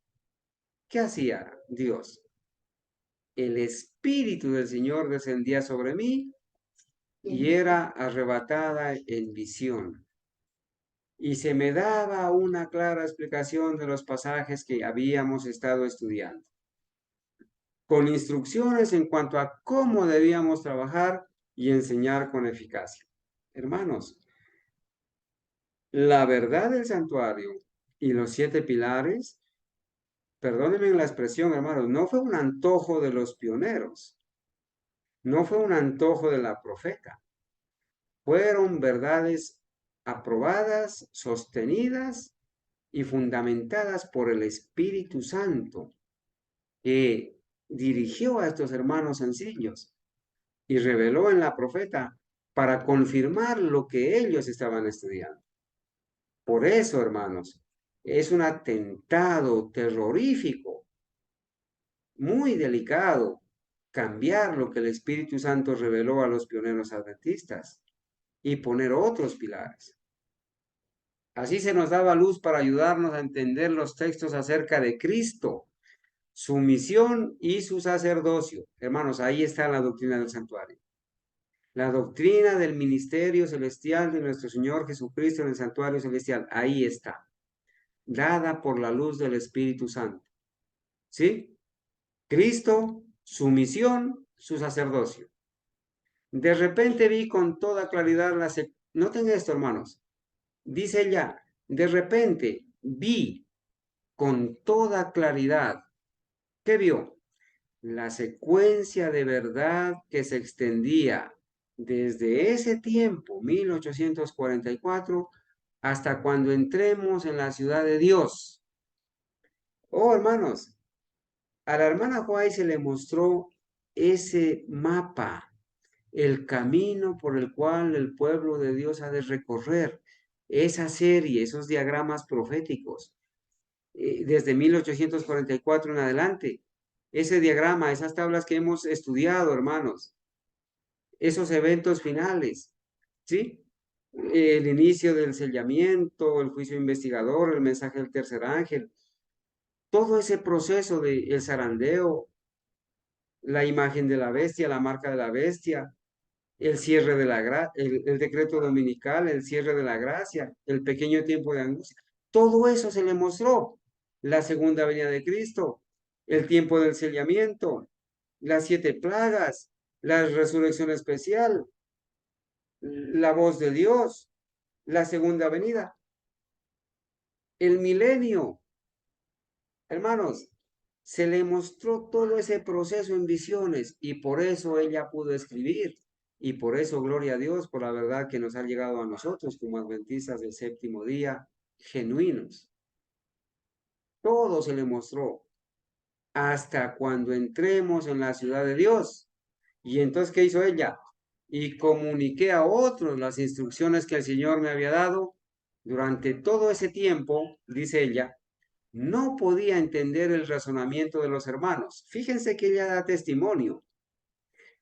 ¿Qué hacía Dios? El Espíritu del Señor descendía sobre mí y era arrebatada en visión. Y se me daba una clara explicación de los pasajes que habíamos estado estudiando, con instrucciones en cuanto a cómo debíamos trabajar y enseñar con eficacia. Hermanos, la verdad del santuario y los 7 pilares, perdónenme la expresión, hermanos, no fue un antojo de los pioneros, no fue un antojo de la profeta. Fueron verdades aprobadas, sostenidas y fundamentadas por el Espíritu Santo, que dirigió a estos hermanos sencillos y reveló en la profeta para confirmar lo que ellos estaban estudiando. Por eso, hermanos, es un atentado terrorífico, muy delicado, cambiar lo que el Espíritu Santo reveló a los pioneros adventistas y poner otros pilares. Así se nos daba luz para ayudarnos a entender los textos acerca de Cristo, su misión y su sacerdocio. Hermanos, ahí está la doctrina del santuario. La doctrina del ministerio celestial de nuestro Señor Jesucristo en el santuario celestial. Ahí está, dada por la luz del Espíritu Santo. ¿Sí? Cristo, su misión, su sacerdocio. De repente vi con toda claridad noten esto, hermanos. Dice ella, de repente vi con toda claridad. ¿Qué vio? La secuencia de verdad que se extendía desde ese tiempo, 1844, hasta cuando entremos en la ciudad de Dios. Oh, hermanos, a la hermana White se le mostró ese mapa, el camino por el cual el pueblo de Dios ha de recorrer, esa serie, esos diagramas proféticos, desde 1844 en adelante. Ese diagrama, esas tablas que hemos estudiado, hermanos, esos eventos finales, ¿sí? El inicio del sellamiento, el juicio investigador, el mensaje del tercer ángel, todo ese proceso del zarandeo, la imagen de la bestia, la marca de la bestia, el cierre de el decreto dominical, el cierre de la gracia, el pequeño tiempo de angustia. Todo eso se le mostró. La segunda venida de Cristo, el tiempo del sellamiento, las 7 plagas, la resurrección especial, la voz de Dios, la segunda venida, el milenio. Hermanos, se le mostró todo ese proceso en visiones y por eso ella pudo escribir. Y por eso, gloria a Dios, por la verdad que nos ha llegado a nosotros como adventistas del 7º día, genuinos. Todo se le mostró hasta cuando entremos en la ciudad de Dios. Y entonces, ¿qué hizo ella? Y comuniqué a otros las instrucciones que el Señor me había dado durante todo ese tiempo, dice ella. no podía entender el razonamiento de los hermanos. Fíjense que ella da testimonio.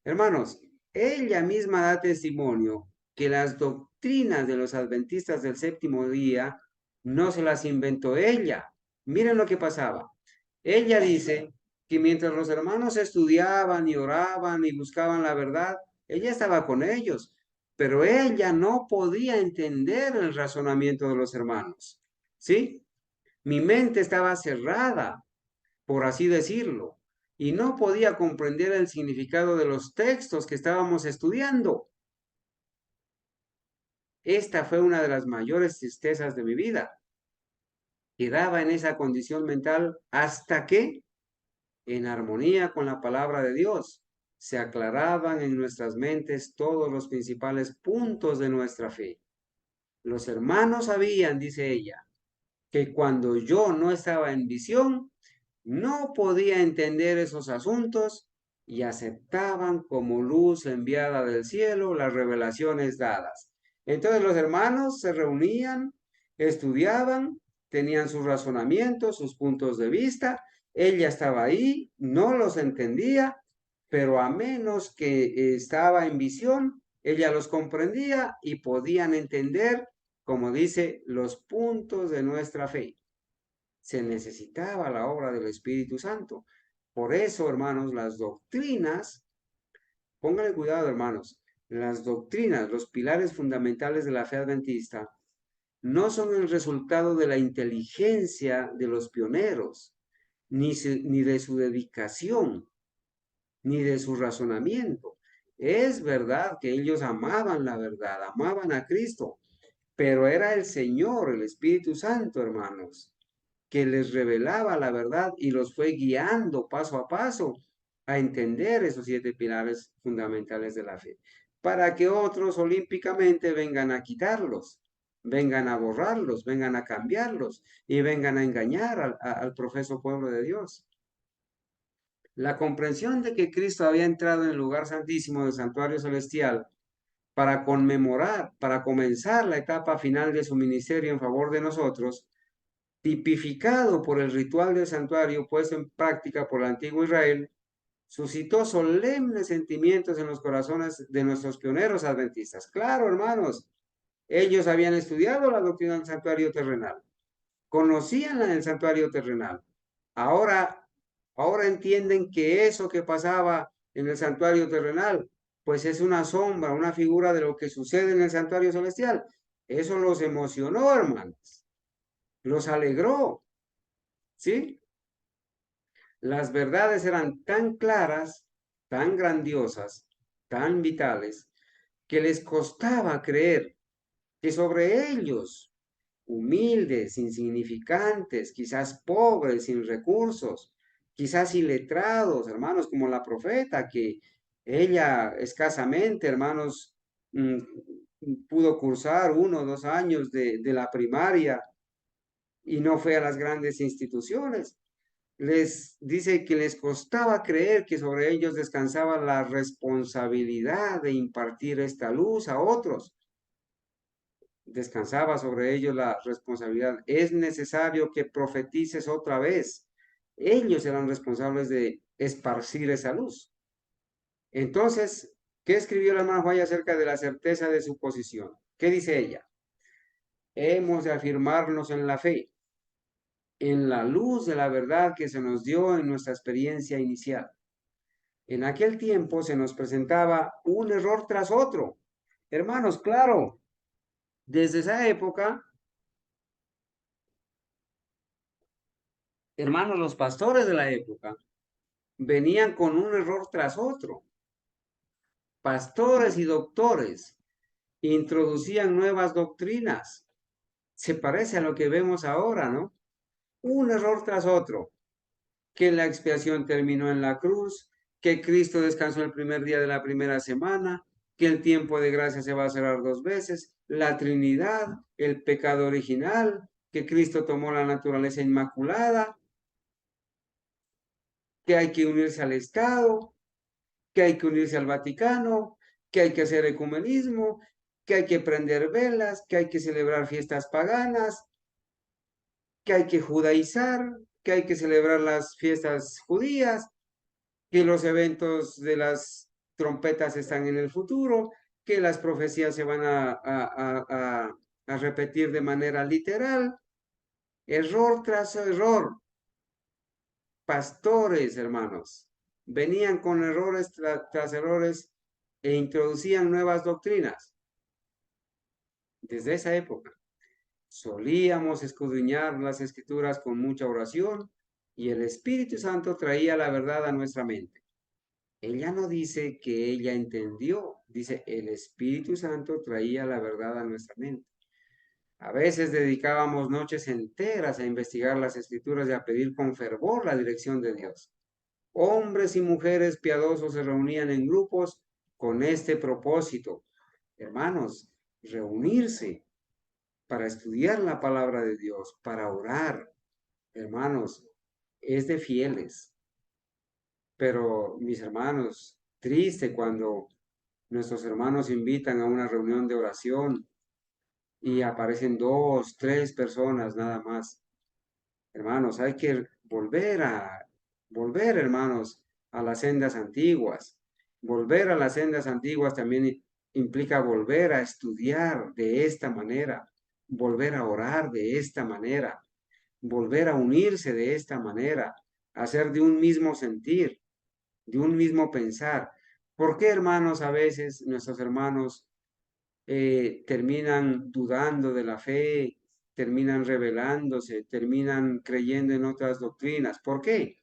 Hermanos, ella misma da testimonio que las doctrinas de los adventistas del séptimo día no se las inventó ella. Miren lo que pasaba. Ella dice que mientras los hermanos estudiaban y oraban y buscaban la verdad, ella estaba con ellos, pero ella no podía entender el razonamiento de los hermanos. ¿Sí? Mi mente estaba cerrada, por así decirlo, y no podía comprender el significado de los textos que estábamos estudiando. Esta fue una de las mayores tristezas de mi vida. Quedaba en esa condición mental hasta que, en armonía con la palabra de Dios, se aclaraban en nuestras mentes todos los principales puntos de nuestra fe. Los hermanos sabían, dice ella, que cuando yo no estaba en visión, no podía entender esos asuntos y aceptaban como luz enviada del cielo las revelaciones dadas. Entonces los hermanos se reunían, estudiaban, tenían sus razonamientos, sus puntos de vista. Ella estaba ahí, no los entendía, pero a menos que estaba en visión, ella los comprendía y podían entender, como dice, los puntos de nuestra fe. Se necesitaba la obra del Espíritu Santo. Por eso, hermanos, las doctrinas, pónganle cuidado, hermanos, las doctrinas, los pilares fundamentales de la fe adventista, no son el resultado de la inteligencia de los pioneros, ni de su dedicación, ni de su razonamiento. Es verdad que ellos amaban la verdad, amaban a Cristo, pero era el Señor, el Espíritu Santo, hermanos, que les revelaba la verdad y los fue guiando paso a paso a entender esos 7 pilares fundamentales de la fe, para que otros olímpicamente vengan a quitarlos, vengan a borrarlos, vengan a cambiarlos y vengan a engañar al profeso pueblo de Dios. La comprensión de que Cristo había entrado en el lugar santísimo del santuario celestial para conmemorar, para comenzar la etapa final de su ministerio en favor de nosotros, tipificado por el ritual del santuario puesto en práctica por el antiguo Israel, suscitó solemnes sentimientos en los corazones de nuestros pioneros adventistas. Claro, hermanos, ellos habían estudiado la doctrina del santuario terrenal, conocían la del santuario terrenal. Ahora entienden que eso que pasaba en el santuario terrenal, pues es una sombra, una figura de lo que sucede en el santuario celestial. Eso los emocionó, hermanos, los alegró, ¿sí? Las verdades eran tan claras, tan grandiosas, tan vitales, que les costaba creer que sobre ellos, humildes, insignificantes, quizás pobres, sin recursos, quizás iletrados, hermanos, como la profeta, que ella escasamente, hermanos, pudo cursar 1 o 2 años de la primaria y no fue a las grandes instituciones. Les dice que les costaba creer que sobre ellos descansaba la responsabilidad de impartir esta luz a otros. Descansaba sobre ellos la responsabilidad. Es necesario que profetices otra vez. Ellos eran responsables de esparcir esa luz. Entonces, ¿qué escribió la hermana Juana acerca de la certeza de su posición? ¿Qué dice ella? Hemos de afirmarnos en la fe, en la luz de la verdad que se nos dio en nuestra experiencia inicial. En aquel tiempo se nos presentaba un error tras otro. Hermanos, claro, desde esa época, hermanos, los pastores de la época venían con un error tras otro. Pastores y doctores introducían nuevas doctrinas. Se parece a lo que vemos ahora, ¿no? Un error tras otro. Que la expiación terminó en la cruz, que Cristo descansó el primer día de la primera semana, que el tiempo de gracia se va a cerrar 2 veces, la Trinidad, el pecado original, que Cristo tomó la naturaleza inmaculada, que hay que unirse al Estado, que hay que unirse al Vaticano, que hay que hacer ecumenismo, que hay que prender velas, que hay que celebrar fiestas paganas, que hay que judaizar, que hay que celebrar las fiestas judías, que los eventos de las trompetas están en el futuro, que las profecías se van a repetir de manera literal. Error tras error. Pastores, hermanos, venían con errores tras errores e introducían nuevas doctrinas. Desde esa época solíamos escudriñar las escrituras con mucha oración y el Espíritu Santo traía la verdad a nuestra mente. Ella no dice que ella entendió, dice el Espíritu Santo traía la verdad a nuestra mente. A veces dedicábamos noches enteras a investigar las escrituras y a pedir con fervor la dirección de Dios. Hombres y mujeres piadosos se reunían en grupos con este propósito. Hermanos, reunirse para estudiar la palabra de Dios, para orar, hermanos, es de fieles. Pero, mis hermanos, triste cuando nuestros hermanos invitan a una reunión de oración y aparecen 2, 3 personas nada más. Hermanos, hay que volver, hermanos, a las sendas antiguas. Volver a las sendas antiguas también implica volver a estudiar de esta manera, volver a orar de esta manera, volver a unirse de esta manera, hacer de un mismo sentir, de un mismo pensar. ¿Por qué, hermanos, a veces nuestros hermanos terminan dudando de la fe, terminan rebelándose, terminan creyendo en otras doctrinas? ¿Por qué?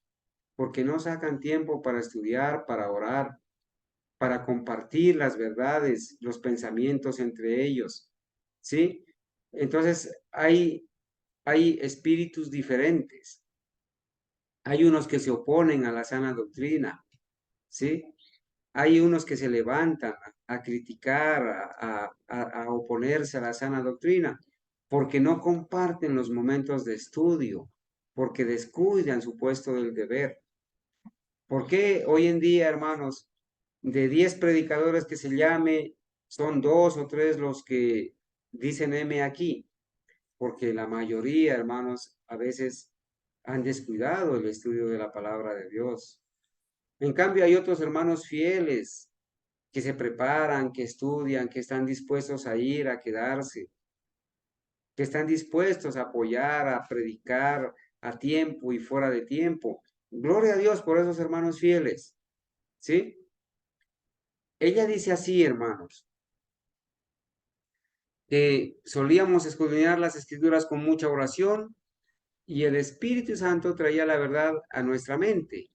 Porque no sacan tiempo para estudiar, para orar, para compartir las verdades, los pensamientos entre ellos, ¿sí? Entonces hay espíritus diferentes. Hay unos que se oponen a la sana doctrina, ¿sí? Hay unos que se levantan a criticar, a oponerse a la sana doctrina, porque no comparten los momentos de estudio, porque descuidan su puesto del deber. ¿Por qué hoy en día, hermanos, de 10 predicadores que se llame, son 2 o 3 los que dicen heme aquí? Porque la mayoría, hermanos, a veces han descuidado el estudio de la palabra de Dios. En cambio, hay otros hermanos fieles que se preparan, que estudian, que están dispuestos a ir, a quedarse, que están dispuestos a apoyar, a predicar a tiempo y fuera de tiempo. Gloria a Dios por esos hermanos fieles, ¿sí? Ella dice así, hermanos, que solíamos escudriñar las escrituras con mucha oración y el Espíritu Santo traía la verdad a nuestra mente.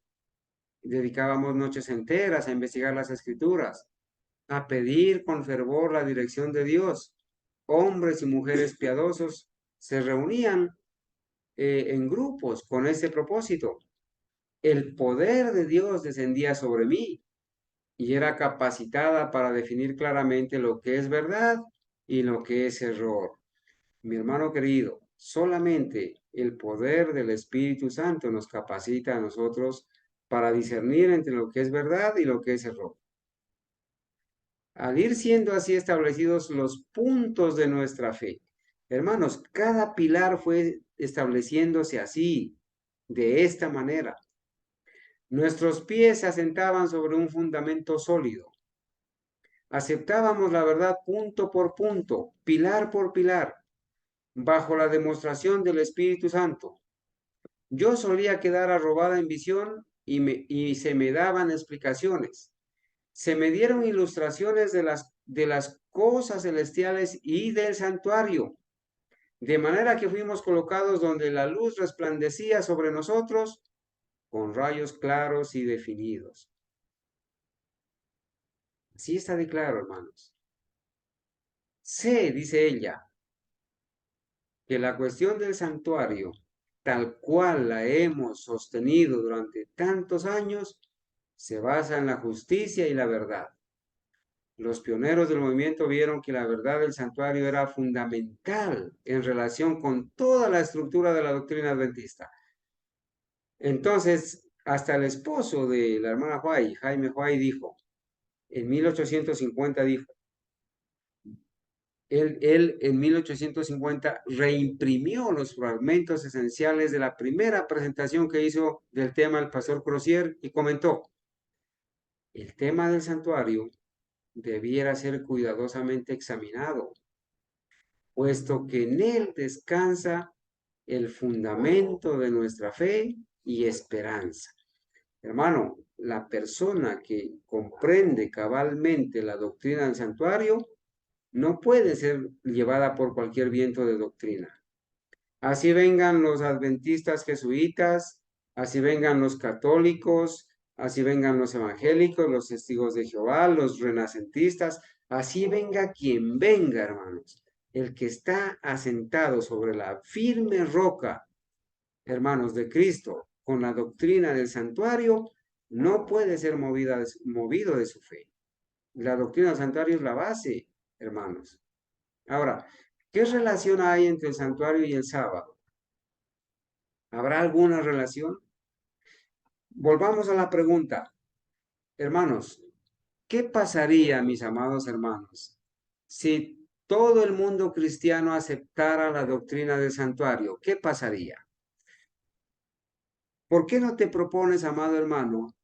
Dedicábamos noches enteras a investigar las escrituras, a pedir con fervor la dirección de Dios. Hombres y mujeres piadosos se reunían en grupos con ese propósito. El poder de Dios descendía sobre mí y era capacitada para definir claramente lo que es verdad y lo que es error. Mi hermano querido, solamente el poder del Espíritu Santo nos capacita a nosotros para discernir entre lo que es verdad y lo que es error. Al ir siendo así establecidos los puntos de nuestra fe, hermanos, cada pilar fue estableciéndose así, de esta manera. Nuestros pies se asentaban sobre un fundamento sólido. Aceptábamos la verdad punto por punto, pilar por pilar, bajo la demostración del Espíritu Santo. Yo solía quedar arrobada en visión y se me daban explicaciones. Se me dieron ilustraciones de las cosas celestiales y del santuario, de manera que fuimos colocados donde la luz resplandecía sobre nosotros con rayos claros y definidos. Así está de claro, hermanos. Sé, dice ella, que la cuestión del santuario, tal cual la hemos sostenido durante tantos años, se basa en la justicia y la verdad. Los pioneros del movimiento vieron que la verdad del santuario era fundamental en relación con toda la estructura de la doctrina adventista. Entonces, hasta el esposo de la hermana White, Jaime White, dijo, en 1850 dijo, Él en 1850 reimprimió los fragmentos esenciales de la primera presentación que hizo del tema el pastor Crozier y comentó, el tema del santuario debiera ser cuidadosamente examinado, puesto que en él descansa el fundamento de nuestra fe y esperanza. Hermano, la persona que comprende cabalmente la doctrina del santuario no puede ser llevada por cualquier viento de doctrina. Así vengan los adventistas jesuitas, así vengan los católicos, así vengan los evangélicos, los testigos de Jehová, los renacentistas, así venga quien venga, hermanos. El que está asentado sobre la firme roca, hermanos, de Cristo, con la doctrina del santuario, no puede ser movido de su fe. La doctrina del santuario es la base, hermanos. Ahora, ¿qué relación hay entre el santuario y el sábado? ¿Habrá alguna relación? Volvamos a la pregunta. Hermanos, ¿qué pasaría, mis amados hermanos, si todo el mundo cristiano aceptara la doctrina del santuario? ¿Qué pasaría? ¿Por qué no te propones, amado hermano,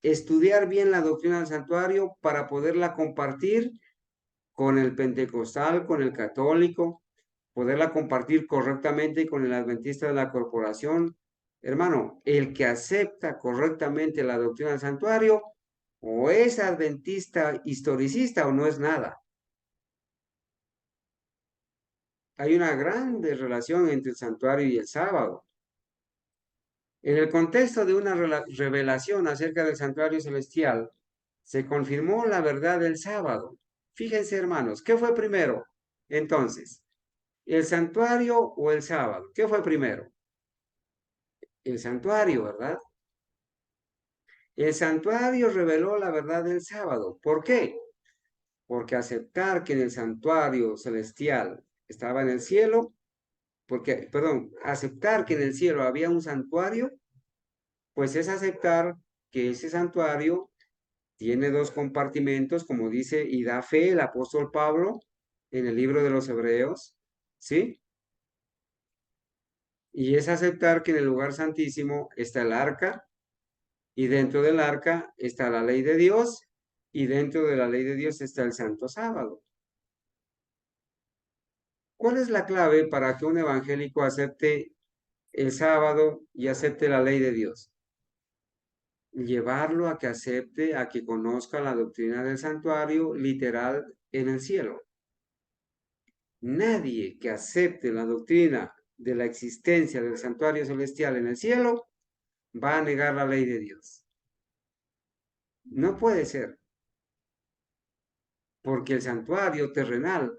estudiar bien la doctrina del santuario para poderla compartir con el pentecostal, con el católico, poderla compartir correctamente con el adventista de la corporación? Hermano, el que acepta correctamente la doctrina del santuario, o es adventista historicista o no es nada. Hay una grande relación entre el santuario y el sábado. En el contexto de una revelación acerca del santuario celestial, se confirmó la verdad del sábado. Fíjense, hermanos, ¿qué fue primero? Entonces, ¿el santuario o el sábado? ¿Qué fue primero? El santuario, ¿verdad? El santuario reveló la verdad del sábado. ¿Por qué? Porque aceptar que en el santuario celestial estaba en el cielo, aceptar que en el cielo había un santuario, pues es aceptar que ese santuario tiene dos compartimentos, como dice y da fe el apóstol Pablo en el libro de los Hebreos, ¿sí? Y es aceptar que en el lugar santísimo está el arca, y dentro del arca está la ley de Dios, y dentro de la ley de Dios está el santo sábado. ¿Cuál es la clave para que un evangélico acepte el sábado y acepte la ley de Dios? Llevarlo a que acepte, a que conozca la doctrina del santuario literal en el cielo. Nadie que acepte la doctrina de la existencia del santuario celestial en el cielo va a negar la ley de Dios. No puede ser, porque el santuario terrenal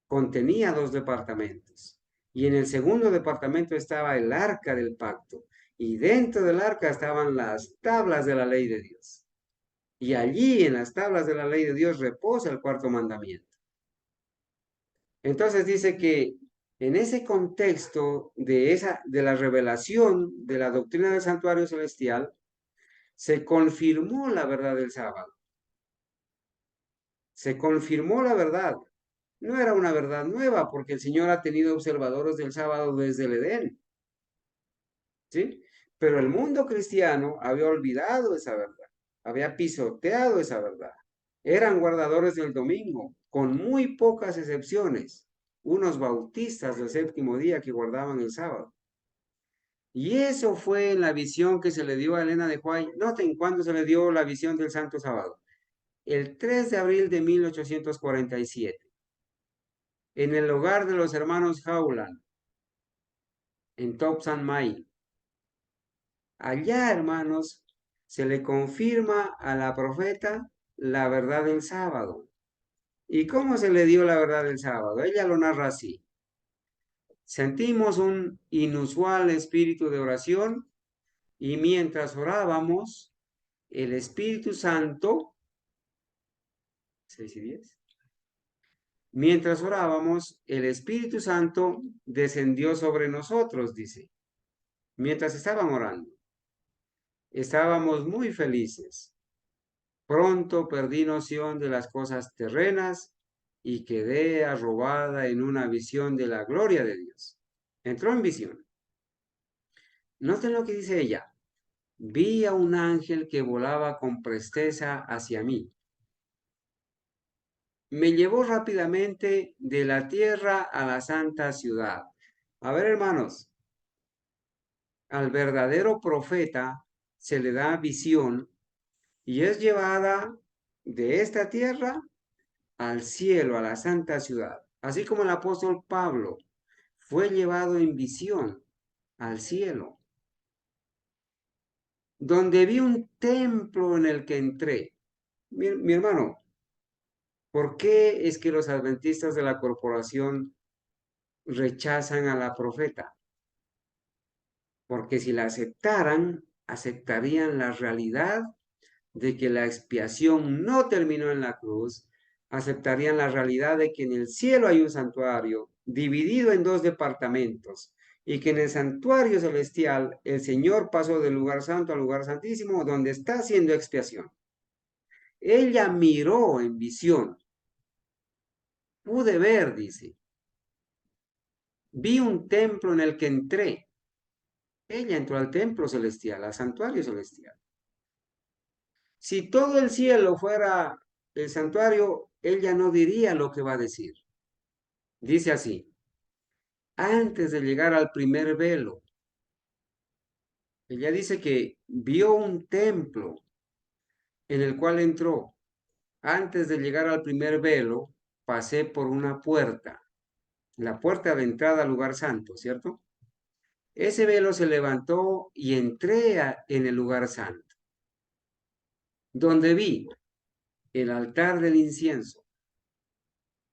contenía dos departamentos, y en el segundo departamento estaba el arca del pacto, y dentro del arca estaban las tablas de la ley de Dios. Y allí en las tablas de la ley de Dios reposa el cuarto mandamiento. Entonces dice que en ese contexto de la revelación de la doctrina del santuario celestial, se confirmó la verdad del sábado. Se confirmó la verdad. No era una verdad nueva, porque el Señor ha tenido observadores del sábado desde el Edén. ¿Sí? Pero el mundo cristiano había olvidado esa verdad, había pisoteado esa verdad. Eran guardadores del domingo, con muy pocas excepciones, unos bautistas del séptimo día que guardaban el sábado. Y eso fue en la visión que se le dio a Elena de White. Noten cuándo se le dio la visión del Santo Sábado. El 3 de abril de 1847, en el hogar de los hermanos Howland, en Thompson Mine. Allá, hermanos, se le confirma a la profeta la verdad del sábado. ¿Y cómo se le dio la verdad del sábado? Ella lo narra así. Sentimos un inusual espíritu de oración y mientras orábamos, el Espíritu Santo, 6 y 10, mientras orábamos, el Espíritu Santo descendió sobre nosotros, dice, mientras estaban orando. Estábamos muy felices. Pronto perdí noción de las cosas terrenas y quedé arrobada en una visión de la gloria de Dios. Entró en visión. Noten lo que dice ella. Vi a un ángel que volaba con presteza hacia mí. Me llevó rápidamente de la tierra a la santa ciudad. A ver, hermanos, al verdadero profeta se le da visión y es llevada de esta tierra al cielo, a la santa ciudad. Así como el apóstol Pablo fue llevado en visión al cielo, donde vi un templo en el que entré. Mi hermano, ¿por qué es que los adventistas de la corporación rechazan a la profeta? Porque si la aceptaran, aceptarían la realidad de que la expiación no terminó en la cruz, aceptarían la realidad de que en el cielo hay un santuario dividido en dos departamentos y que en el santuario celestial el Señor pasó del lugar santo al lugar santísimo donde está haciendo expiación. Ella miró en visión. Pude ver, dice. Vi un templo en el que entré. Ella entró al templo celestial, al santuario celestial. Si todo el cielo fuera el santuario, ella no diría lo que va a decir. Dice así, antes de llegar al primer velo, ella dice que vio un templo en el cual entró. Antes de llegar al primer velo, pasé por una puerta, la puerta de entrada al lugar santo, ¿cierto? Ese velo se levantó y entré en el lugar santo, donde vi el altar del incienso,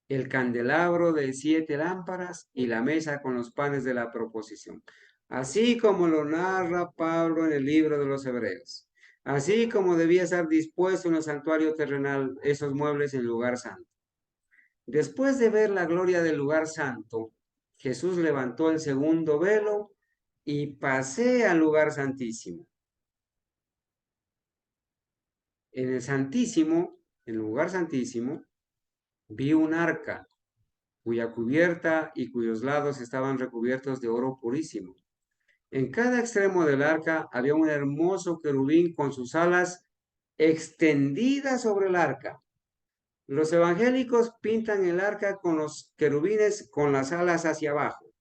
el candelabro de 7 lámparas y la mesa con los panes de la proposición, así como lo narra Pablo en el libro de los Hebreos, así como debía estar dispuesto en el santuario terrenal esos muebles en el lugar santo. Después de ver la gloria del lugar santo, Jesús levantó el segundo velo y pasé al lugar santísimo. En el santísimo, en el lugar santísimo, vi un arca cuya cubierta y cuyos lados estaban recubiertos de oro purísimo. En cada extremo del arca había un hermoso querubín con sus alas extendidas sobre el arca. Los evangélicos pintan el arca con los querubines con las alas hacia abajo,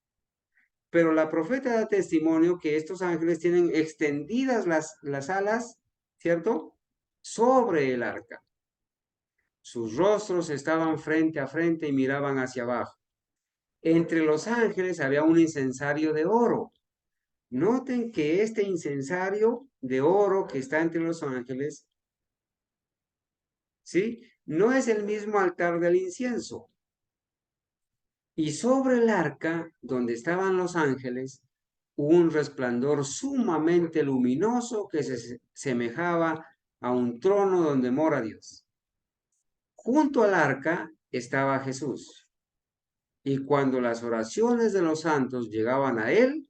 pero la profeta da testimonio que estos ángeles tienen extendidas las alas, ¿cierto?, sobre el arca. Sus rostros estaban frente a frente y miraban hacia abajo. Entre los ángeles había un incensario de oro. Noten que este incensario de oro que está entre los ángeles, ¿sí?, no es el mismo altar del incienso. Y sobre el arca, donde estaban los ángeles, un resplandor sumamente luminoso que se semejaba a un trono donde mora Dios. Junto al arca estaba Jesús. Y cuando las oraciones de los santos llegaban a él,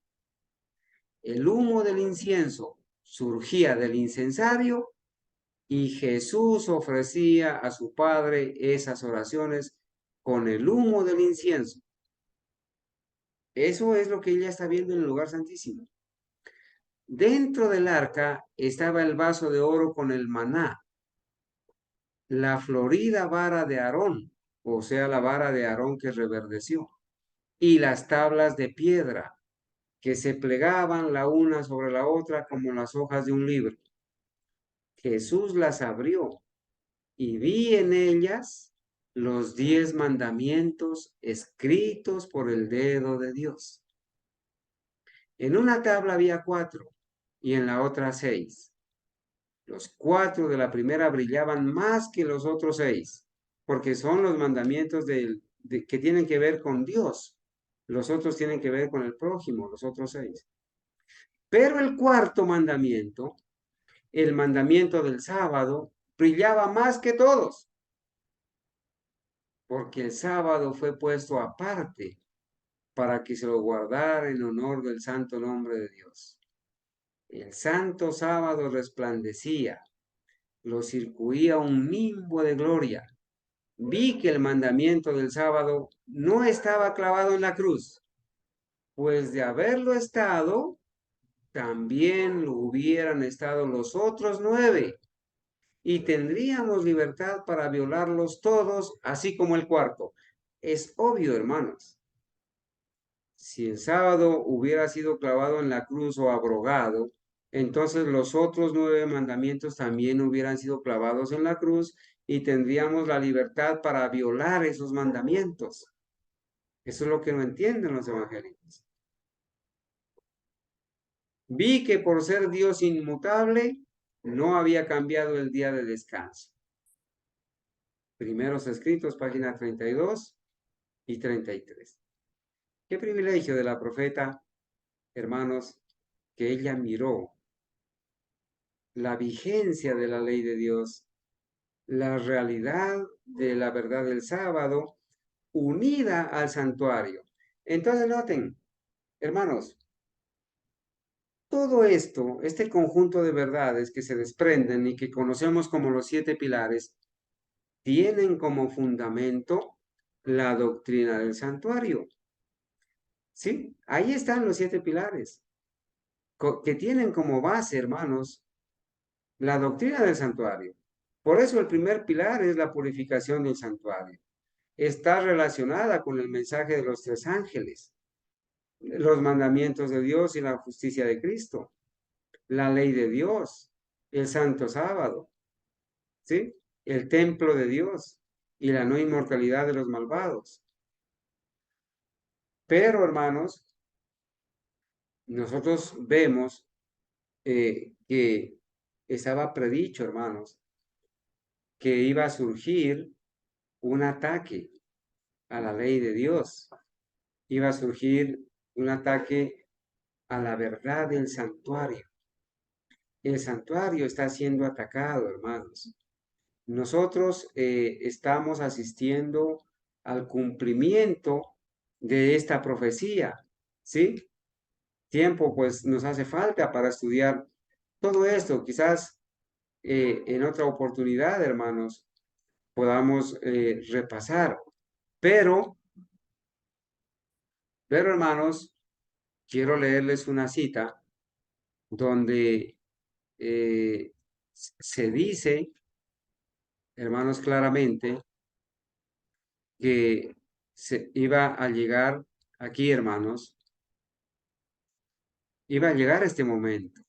el humo del incienso surgía del incensario y Jesús ofrecía a su Padre esas oraciones con el humo del incienso. Eso es lo que ella está viendo en el lugar santísimo. Dentro del arca estaba el vaso de oro con el maná, la florida vara de Aarón, o sea, la vara de Aarón que reverdeció, y las tablas de piedra que se plegaban la una sobre la otra como las hojas de un libro. Jesús las abrió y vi en ellas los 10 mandamientos escritos por el dedo de Dios. En una tabla había 4 y en la otra 6. Los 4 de la primera brillaban más que los otros 6, porque son los mandamientos que tienen que ver con Dios. Los otros tienen que ver con el prójimo, los otros 6. Pero el cuarto mandamiento, el mandamiento del sábado, brillaba más que todos, porque el sábado fue puesto aparte para que se lo guardara en honor del santo nombre de Dios. El santo sábado resplandecía, lo circuía un nimbo de gloria, vi que el mandamiento del sábado no estaba clavado en la cruz, pues de haberlo estado, también lo hubieran estado los otros 9, y tendríamos libertad para violarlos todos, así como el cuarto. Es obvio, hermanos. Si el sábado hubiera sido clavado en la cruz o abrogado, entonces los otros 9 mandamientos también hubieran sido clavados en la cruz y tendríamos la libertad para violar esos mandamientos. Eso es lo que no entienden los evangélicos. Vi que por ser Dios inmutable, no había cambiado el día de descanso. Primeros Escritos, página 32 y 33. Qué privilegio de la profeta, hermanos, que ella miró la vigencia de la ley de Dios, la realidad de la verdad del sábado, unida al santuario. Entonces noten, hermanos, todo esto, este conjunto de verdades que se desprenden y que conocemos como los 7 pilares, tienen como fundamento la doctrina del santuario. ¿Sí? Ahí están los 7 pilares, que tienen como base, hermanos, la doctrina del santuario. Por eso el primer pilar es la purificación del santuario. Está relacionada con el mensaje de los 3 ángeles, los mandamientos de Dios y la justicia de Cristo, la ley de Dios, el santo sábado, ¿sí? El templo de Dios y la no inmortalidad de los malvados. Pero, hermanos, nosotros vemos que estaba predicho, hermanos, que iba a surgir un ataque a la ley de Dios. Iba a surgir un ataque a la verdad del santuario. El santuario está siendo atacado, hermanos. Nosotros estamos asistiendo al cumplimiento de esta profecía, ¿sí? Tiempo, pues, nos hace falta para estudiar todo esto. Quizás en otra oportunidad, hermanos, podamos repasar. Pero, hermanos, quiero leerles una cita donde se dice, hermanos, claramente que se iba a llegar aquí, hermanos, iba a llegar este momento,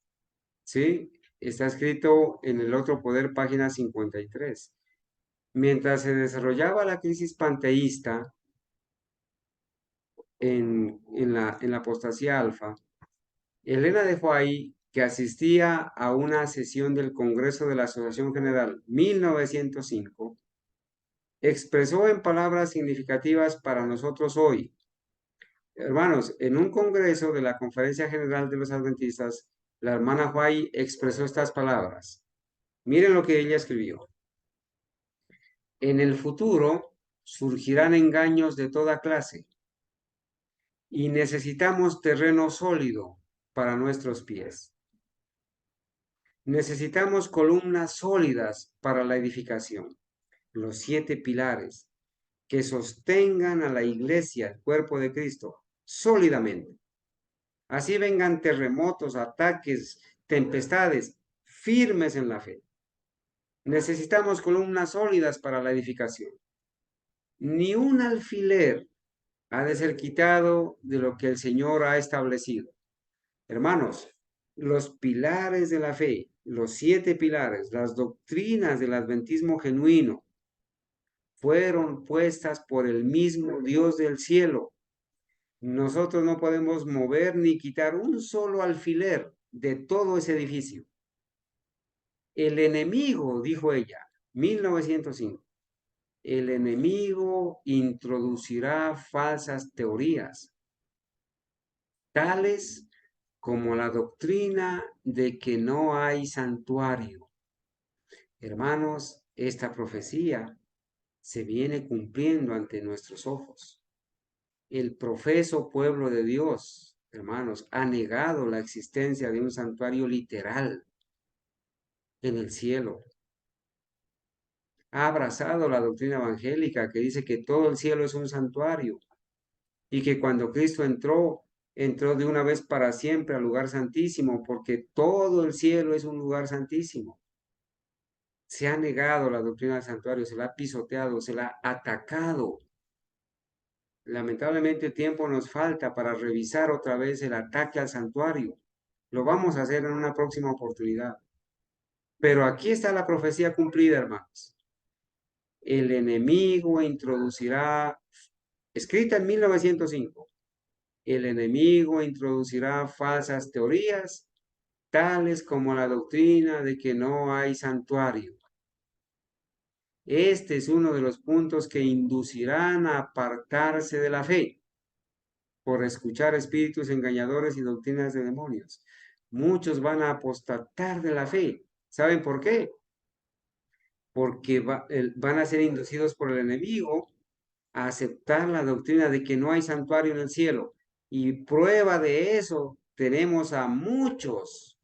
¿sí? Está escrito en el otro poder, página 53. Mientras se desarrollaba la crisis panteísta en la apostasía alfa, Elena de White, que asistía a una sesión del Congreso de la Asociación General 1905, expresó en palabras significativas para nosotros hoy. Hermanos, en un congreso de la Conferencia General de los Adventistas, la hermana White expresó estas palabras. Miren lo que ella escribió. En el futuro surgirán engaños de toda clase y necesitamos terreno sólido para nuestros pies. Necesitamos columnas sólidas para la edificación, los 7 pilares que sostengan a la iglesia, el cuerpo de Cristo, sólidamente. Así vengan terremotos, ataques, tempestades, firmes en la fe. Necesitamos columnas sólidas para la edificación. Ni un alfiler ha de ser quitado de lo que el Señor ha establecido. Hermanos, los pilares de la fe, los 7 pilares, las doctrinas del adventismo genuino, fueron puestas por el mismo Dios del cielo. Nosotros no podemos mover ni quitar un solo alfiler de todo ese edificio. El enemigo, dijo ella, 1905, el enemigo introducirá falsas teorías, tales como la doctrina de que no hay santuario. Hermanos, esta profecía se viene cumpliendo ante nuestros ojos. El profeso pueblo de Dios, hermanos, ha negado la existencia de un santuario literal en el cielo. ha abrazado la doctrina evangélica que dice que todo el cielo es un santuario y que cuando Cristo entró, entró de una vez para siempre al lugar santísimo, porque todo el cielo es un lugar santísimo. Se ha negado la doctrina del santuario, se la ha pisoteado, se la ha atacado. Lamentablemente tiempo nos falta para revisar otra vez el ataque al santuario. Lo vamos a hacer en una próxima oportunidad. Pero aquí está la profecía cumplida, hermanos. El enemigo introducirá, escrita en 1905, el enemigo introducirá falsas teorías, tales como la doctrina de que no hay santuario. Este es uno de los puntos que inducirán a apartarse de la fe por escuchar espíritus engañadores y doctrinas de demonios. Muchos van a apostatar de la fe. ¿Saben por qué? Porque van a ser inducidos por el enemigo a aceptar la doctrina de que no hay santuario en el cielo. Y prueba de eso tenemos a muchos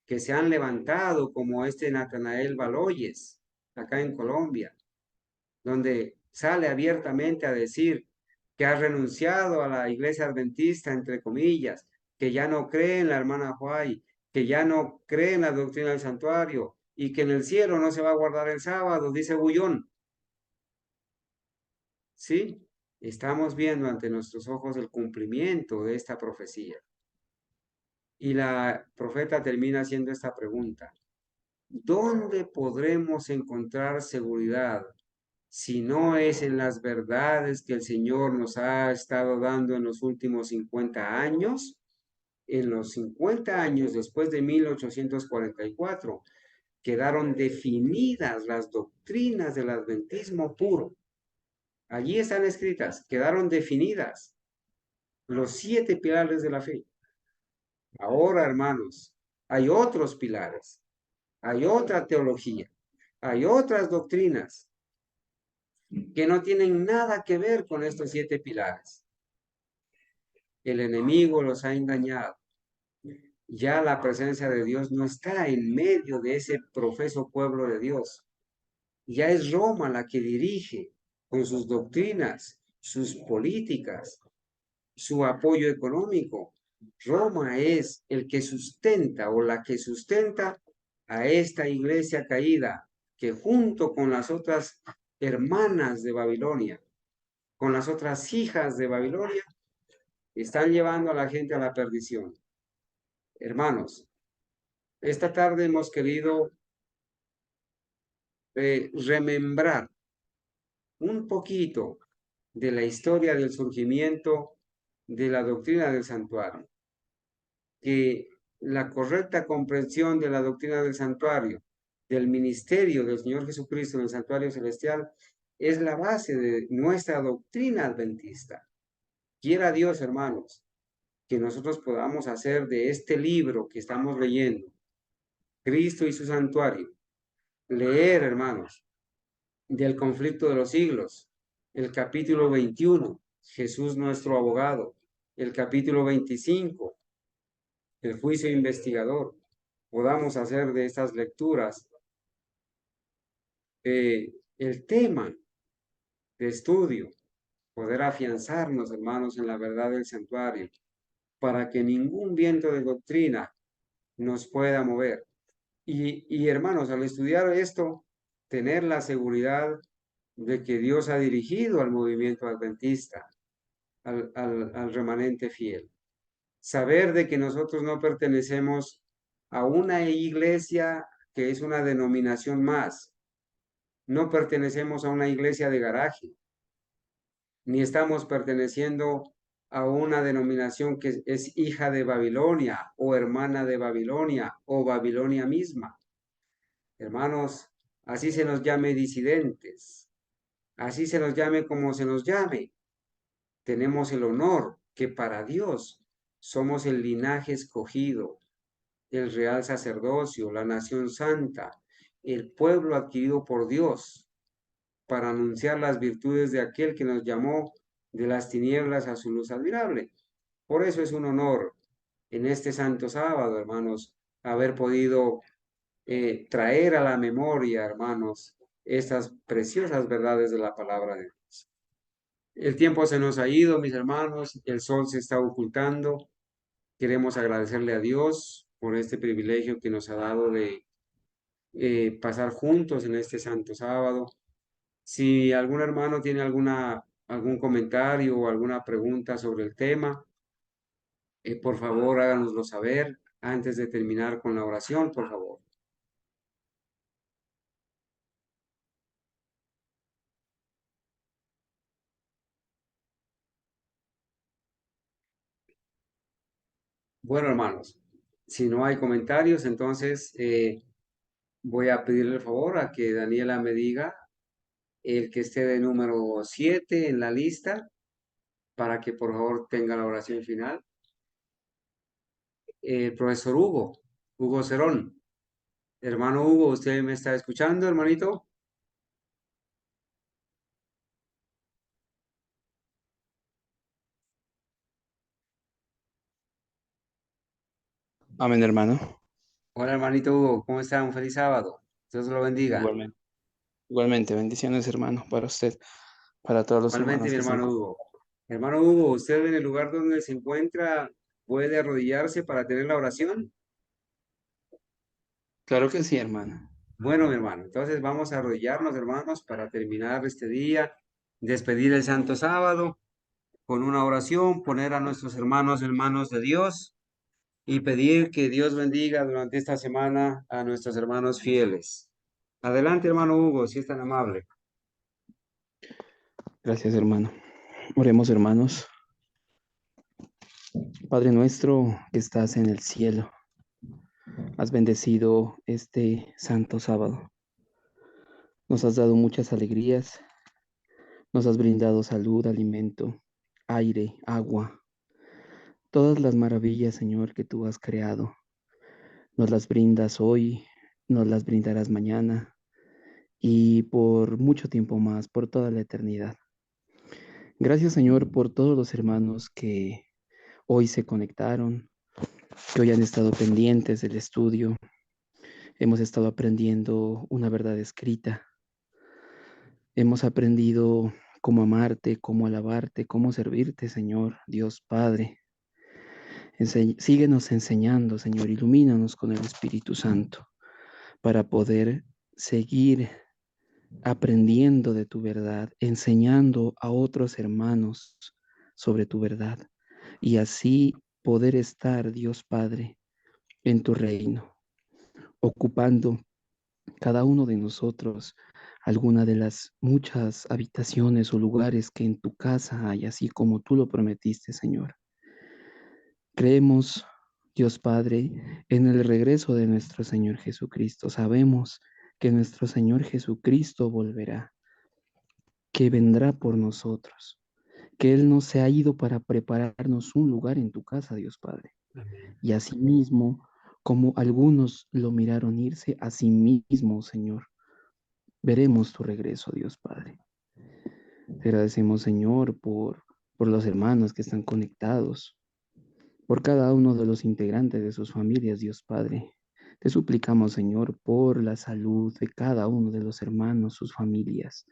que se han levantado, como este Natanael Baloyes, acá en Colombia, donde sale abiertamente a decir que ha renunciado a la iglesia adventista, entre comillas, que ya no cree en la hermana Huay, que ya no cree en la doctrina del santuario y que en el cielo no se va a guardar el sábado, dice Bullón. ¿Sí? Estamos viendo ante nuestros ojos el cumplimiento de esta profecía. Y la profeta termina haciendo esta pregunta: ¿dónde podremos encontrar seguridad si no es en las verdades que el Señor nos ha estado dando en los últimos 50 años? En los 50 años después de 1844, quedaron definidas las doctrinas del adventismo puro. Allí están escritas, quedaron definidas los 7 pilares de la fe. Ahora, hermanos, hay otros pilares, hay otra teología, hay otras doctrinas que no tienen nada que ver con estos 7 pilares. El enemigo los ha engañado. Ya la presencia de Dios no está en medio de ese profeso pueblo de Dios. Ya es Roma la que dirige con sus doctrinas, sus políticas, su apoyo económico. Roma es el que sustenta o la que sustenta a esta iglesia caída, que junto con las otras hermanas de Babilonia, con las otras hijas de Babilonia, están llevando a la gente a la perdición. Hermanos, esta tarde hemos querido remembrar un poquito de la historia del surgimiento de la doctrina del santuario, que la correcta comprensión de la doctrina del santuario, del ministerio del Señor Jesucristo en el santuario celestial, es la base de nuestra doctrina adventista. Quiera Dios, hermanos, que nosotros podamos hacer de este libro que estamos leyendo, Cristo y su santuario, leer, hermanos, del conflicto de los siglos, el capítulo 21, Jesús nuestro abogado, el capítulo 25, el juicio investigador. Podamos hacer de estas lecturas el tema de estudio, poder afianzarnos, hermanos, en la verdad del santuario, para que ningún viento de doctrina nos pueda mover. Y hermanos, al estudiar esto, tener la seguridad de que Dios ha dirigido al movimiento adventista, al remanente fiel. Saber de que nosotros no pertenecemos a una iglesia que es una denominación más. No pertenecemos a una iglesia de garaje, ni estamos perteneciendo a una denominación que es hija de Babilonia o hermana de Babilonia o Babilonia misma. Hermanos, así se nos llame disidentes, así se nos llame como se nos llame. Tenemos el honor que para Dios somos el linaje escogido, el real sacerdocio, la nación santa, el pueblo adquirido por Dios para anunciar las virtudes de aquel que nos llamó de las tinieblas a su luz admirable. Por eso es un honor en este santo sábado, hermanos, haber podido traer a la memoria, hermanos, estas preciosas verdades de la palabra de Dios. El tiempo se nos ha ido, mis hermanos, el sol se está ocultando. Queremos agradecerle a Dios por este privilegio que nos ha dado de pasar juntos en este santo sábado. Si algún hermano tiene algún comentario o alguna pregunta sobre el tema, por favor háganoslo saber antes de terminar con la oración, por favor. Bueno, hermanos, si no hay comentarios, entonces voy a pedirle el favor a que Daniela me diga el que esté de número 7 en la lista para que por favor tenga la oración final. Profesor Hugo Cerón. Hermano Hugo, ¿usted me está escuchando, hermanito? Amén, hermano. Hola, hermanito Hugo, ¿cómo está? Un feliz sábado. Dios lo bendiga. Igualmente. Igualmente, bendiciones, hermano, para usted, para todos los Igualmente, hermanos mi que están hermano con. Hugo. Hermano Hugo, ¿usted en el lugar donde se encuentra puede arrodillarse para tener la oración? Claro que sí, hermano. Bueno, mi hermano, entonces vamos a arrodillarnos, hermanos, para terminar este día, despedir el Santo Sábado con una oración, poner a nuestros hermanos en manos de Dios y pedir que Dios bendiga durante esta semana a nuestros hermanos fieles. Adelante, hermano Hugo, si es tan amable. Gracias, hermano. Oremos, hermanos. Padre nuestro que estás en el cielo, has bendecido este santo sábado. Nos has dado muchas alegrías, nos has brindado salud, alimento, aire, agua, todas las maravillas, Señor, que tú has creado. Nos las brindas hoy, nos las brindarás mañana y por mucho tiempo más, por toda la eternidad. Gracias, Señor, por todos los hermanos que hoy se conectaron, que hoy han estado pendientes del estudio. Hemos estado aprendiendo una verdad escrita. Hemos aprendido cómo amarte, cómo alabarte, cómo servirte, Señor, Dios Padre. Síguenos enseñando, Señor, ilumínanos con el Espíritu Santo para poder seguir aprendiendo de tu verdad, enseñando a otros hermanos sobre tu verdad y así poder estar, Dios Padre, en tu reino, ocupando cada uno de nosotros alguna de las muchas habitaciones o lugares que en tu casa hay, así como tú lo prometiste, Señor. Creemos, Dios Padre, en el regreso de nuestro Señor Jesucristo. Sabemos que nuestro Señor Jesucristo volverá, que vendrá por nosotros, que Él no se ha ido para prepararnos un lugar en tu casa, Dios Padre. Amén. Y asimismo, como algunos lo miraron irse, asimismo, Señor, veremos tu regreso, Dios Padre. Te agradecemos, Señor, por los hermanos que están conectados, por cada uno de los integrantes de sus familias, Dios Padre. Te suplicamos, Señor, por la salud de cada uno de los hermanos, sus familias.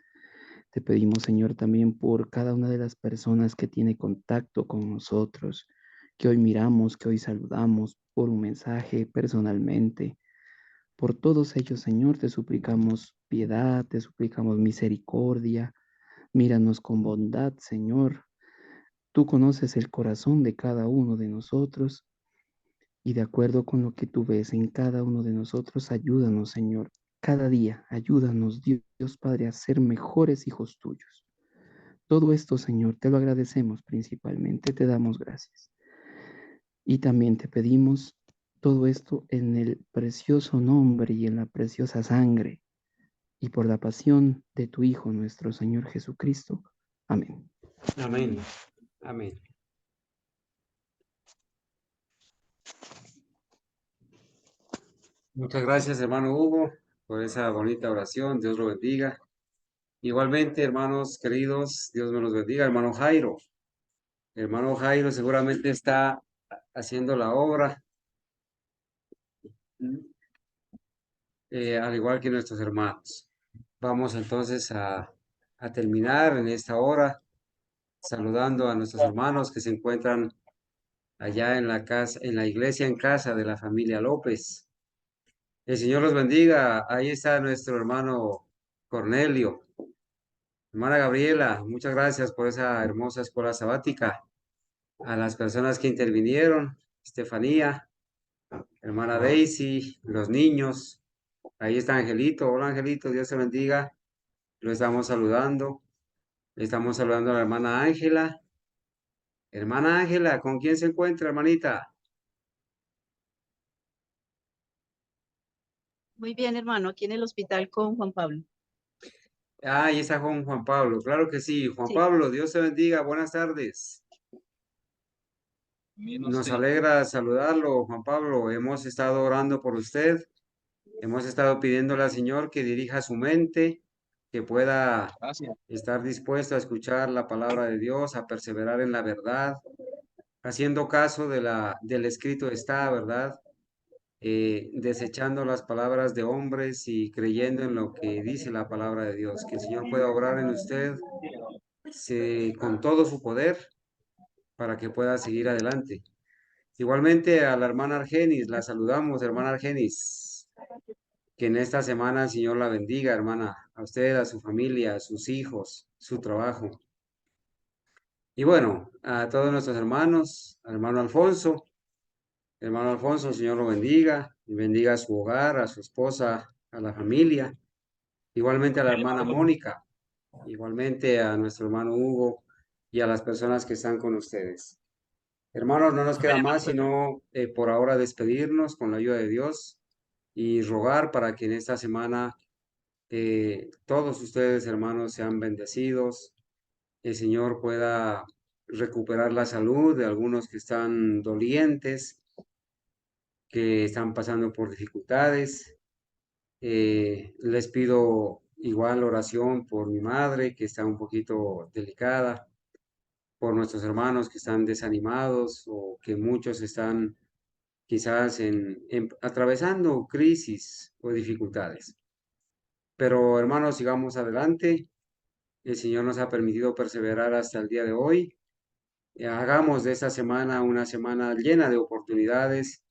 Te pedimos, Señor, también por cada una de las personas que tiene contacto con nosotros, que hoy miramos, que hoy saludamos por un mensaje personalmente. Por todos ellos, Señor, te suplicamos piedad, te suplicamos misericordia. Míranos con bondad, Señor. Tú conoces el corazón de cada uno de nosotros y de acuerdo con lo que tú ves en cada uno de nosotros, ayúdanos, Señor. Cada día, ayúdanos, Dios Padre, a ser mejores hijos tuyos. Todo esto, Señor, te lo agradecemos principalmente, te damos gracias. Y también te pedimos todo esto en el precioso nombre y en la preciosa sangre y por la pasión de tu Hijo, nuestro Señor Jesucristo. Amén. Amén. Amén. Muchas gracias, hermano Hugo, por esa bonita oración. Dios lo bendiga. Igualmente, hermanos queridos, Dios me los bendiga. Hermano Jairo. Hermano Jairo seguramente está haciendo la obra, al igual que nuestros hermanos. Vamos entonces a terminar en esta hora saludando a nuestros hermanos que se encuentran allá en la casa, en la iglesia en casa de la familia López. El Señor los bendiga. Ahí está nuestro hermano Cornelio. Hermana Gabriela, muchas gracias por esa hermosa escuela sabática. A las personas que intervinieron, Estefanía, hermana Daisy, los niños. Ahí está Angelito. Hola Angelito, Dios te bendiga. Lo estamos saludando. Le estamos saludando a la hermana Ángela. Hermana Ángela, ¿con quién se encuentra, hermanita? Muy bien, hermano, aquí en el hospital con Juan Pablo. Ah, ahí está Juan Pablo. Claro que sí. Juan Sí. Pablo, Dios te bendiga. Buenas tardes. Nos alegra saludarlo, Juan Pablo. Hemos estado orando por usted. Hemos estado pidiéndole al Señor que dirija su mente, que pueda estar dispuesto a escuchar la palabra de Dios, a perseverar en la verdad, haciendo caso del escrito está, ¿verdad? Desechando las palabras de hombres y creyendo en lo que dice la palabra de Dios. Que el Señor pueda obrar en usted con todo su poder para que pueda seguir adelante. Igualmente a la hermana Argenis, la saludamos, hermana Argenis. Que en esta semana el Señor la bendiga, hermana, a usted, a su familia, a sus hijos, su trabajo. Y bueno, a todos nuestros hermanos, al hermano Alfonso, el Señor lo bendiga y bendiga a su hogar, a su esposa, a la familia. Igualmente a la hermana Mónica, igualmente a nuestro hermano Hugo y a las personas que están con ustedes. Hermanos, no nos queda más sino por ahora despedirnos con la ayuda de Dios y rogar para que en esta semana todos ustedes, hermanos, sean bendecidos. El Señor pueda recuperar la salud de algunos que están dolientes, que están pasando por dificultades. Les pido igual oración por mi madre, que está un poquito delicada, por nuestros hermanos que están desanimados o que muchos están quizás atravesando crisis o dificultades. Pero hermanos, sigamos adelante. El Señor nos ha permitido perseverar hasta el día de hoy. Hagamos de esta semana una semana llena de oportunidades.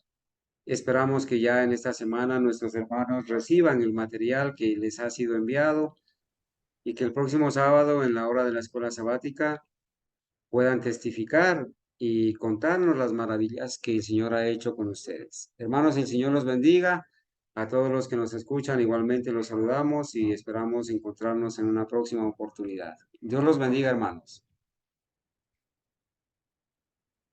Esperamos que ya en esta semana nuestros hermanos reciban el material que les ha sido enviado y que el próximo sábado en la hora de la escuela sabática puedan testificar y contarnos las maravillas que el Señor ha hecho con ustedes. Hermanos, el Señor los bendiga. A todos los que nos escuchan, igualmente los saludamos y esperamos encontrarnos en una próxima oportunidad. Dios los bendiga, hermanos.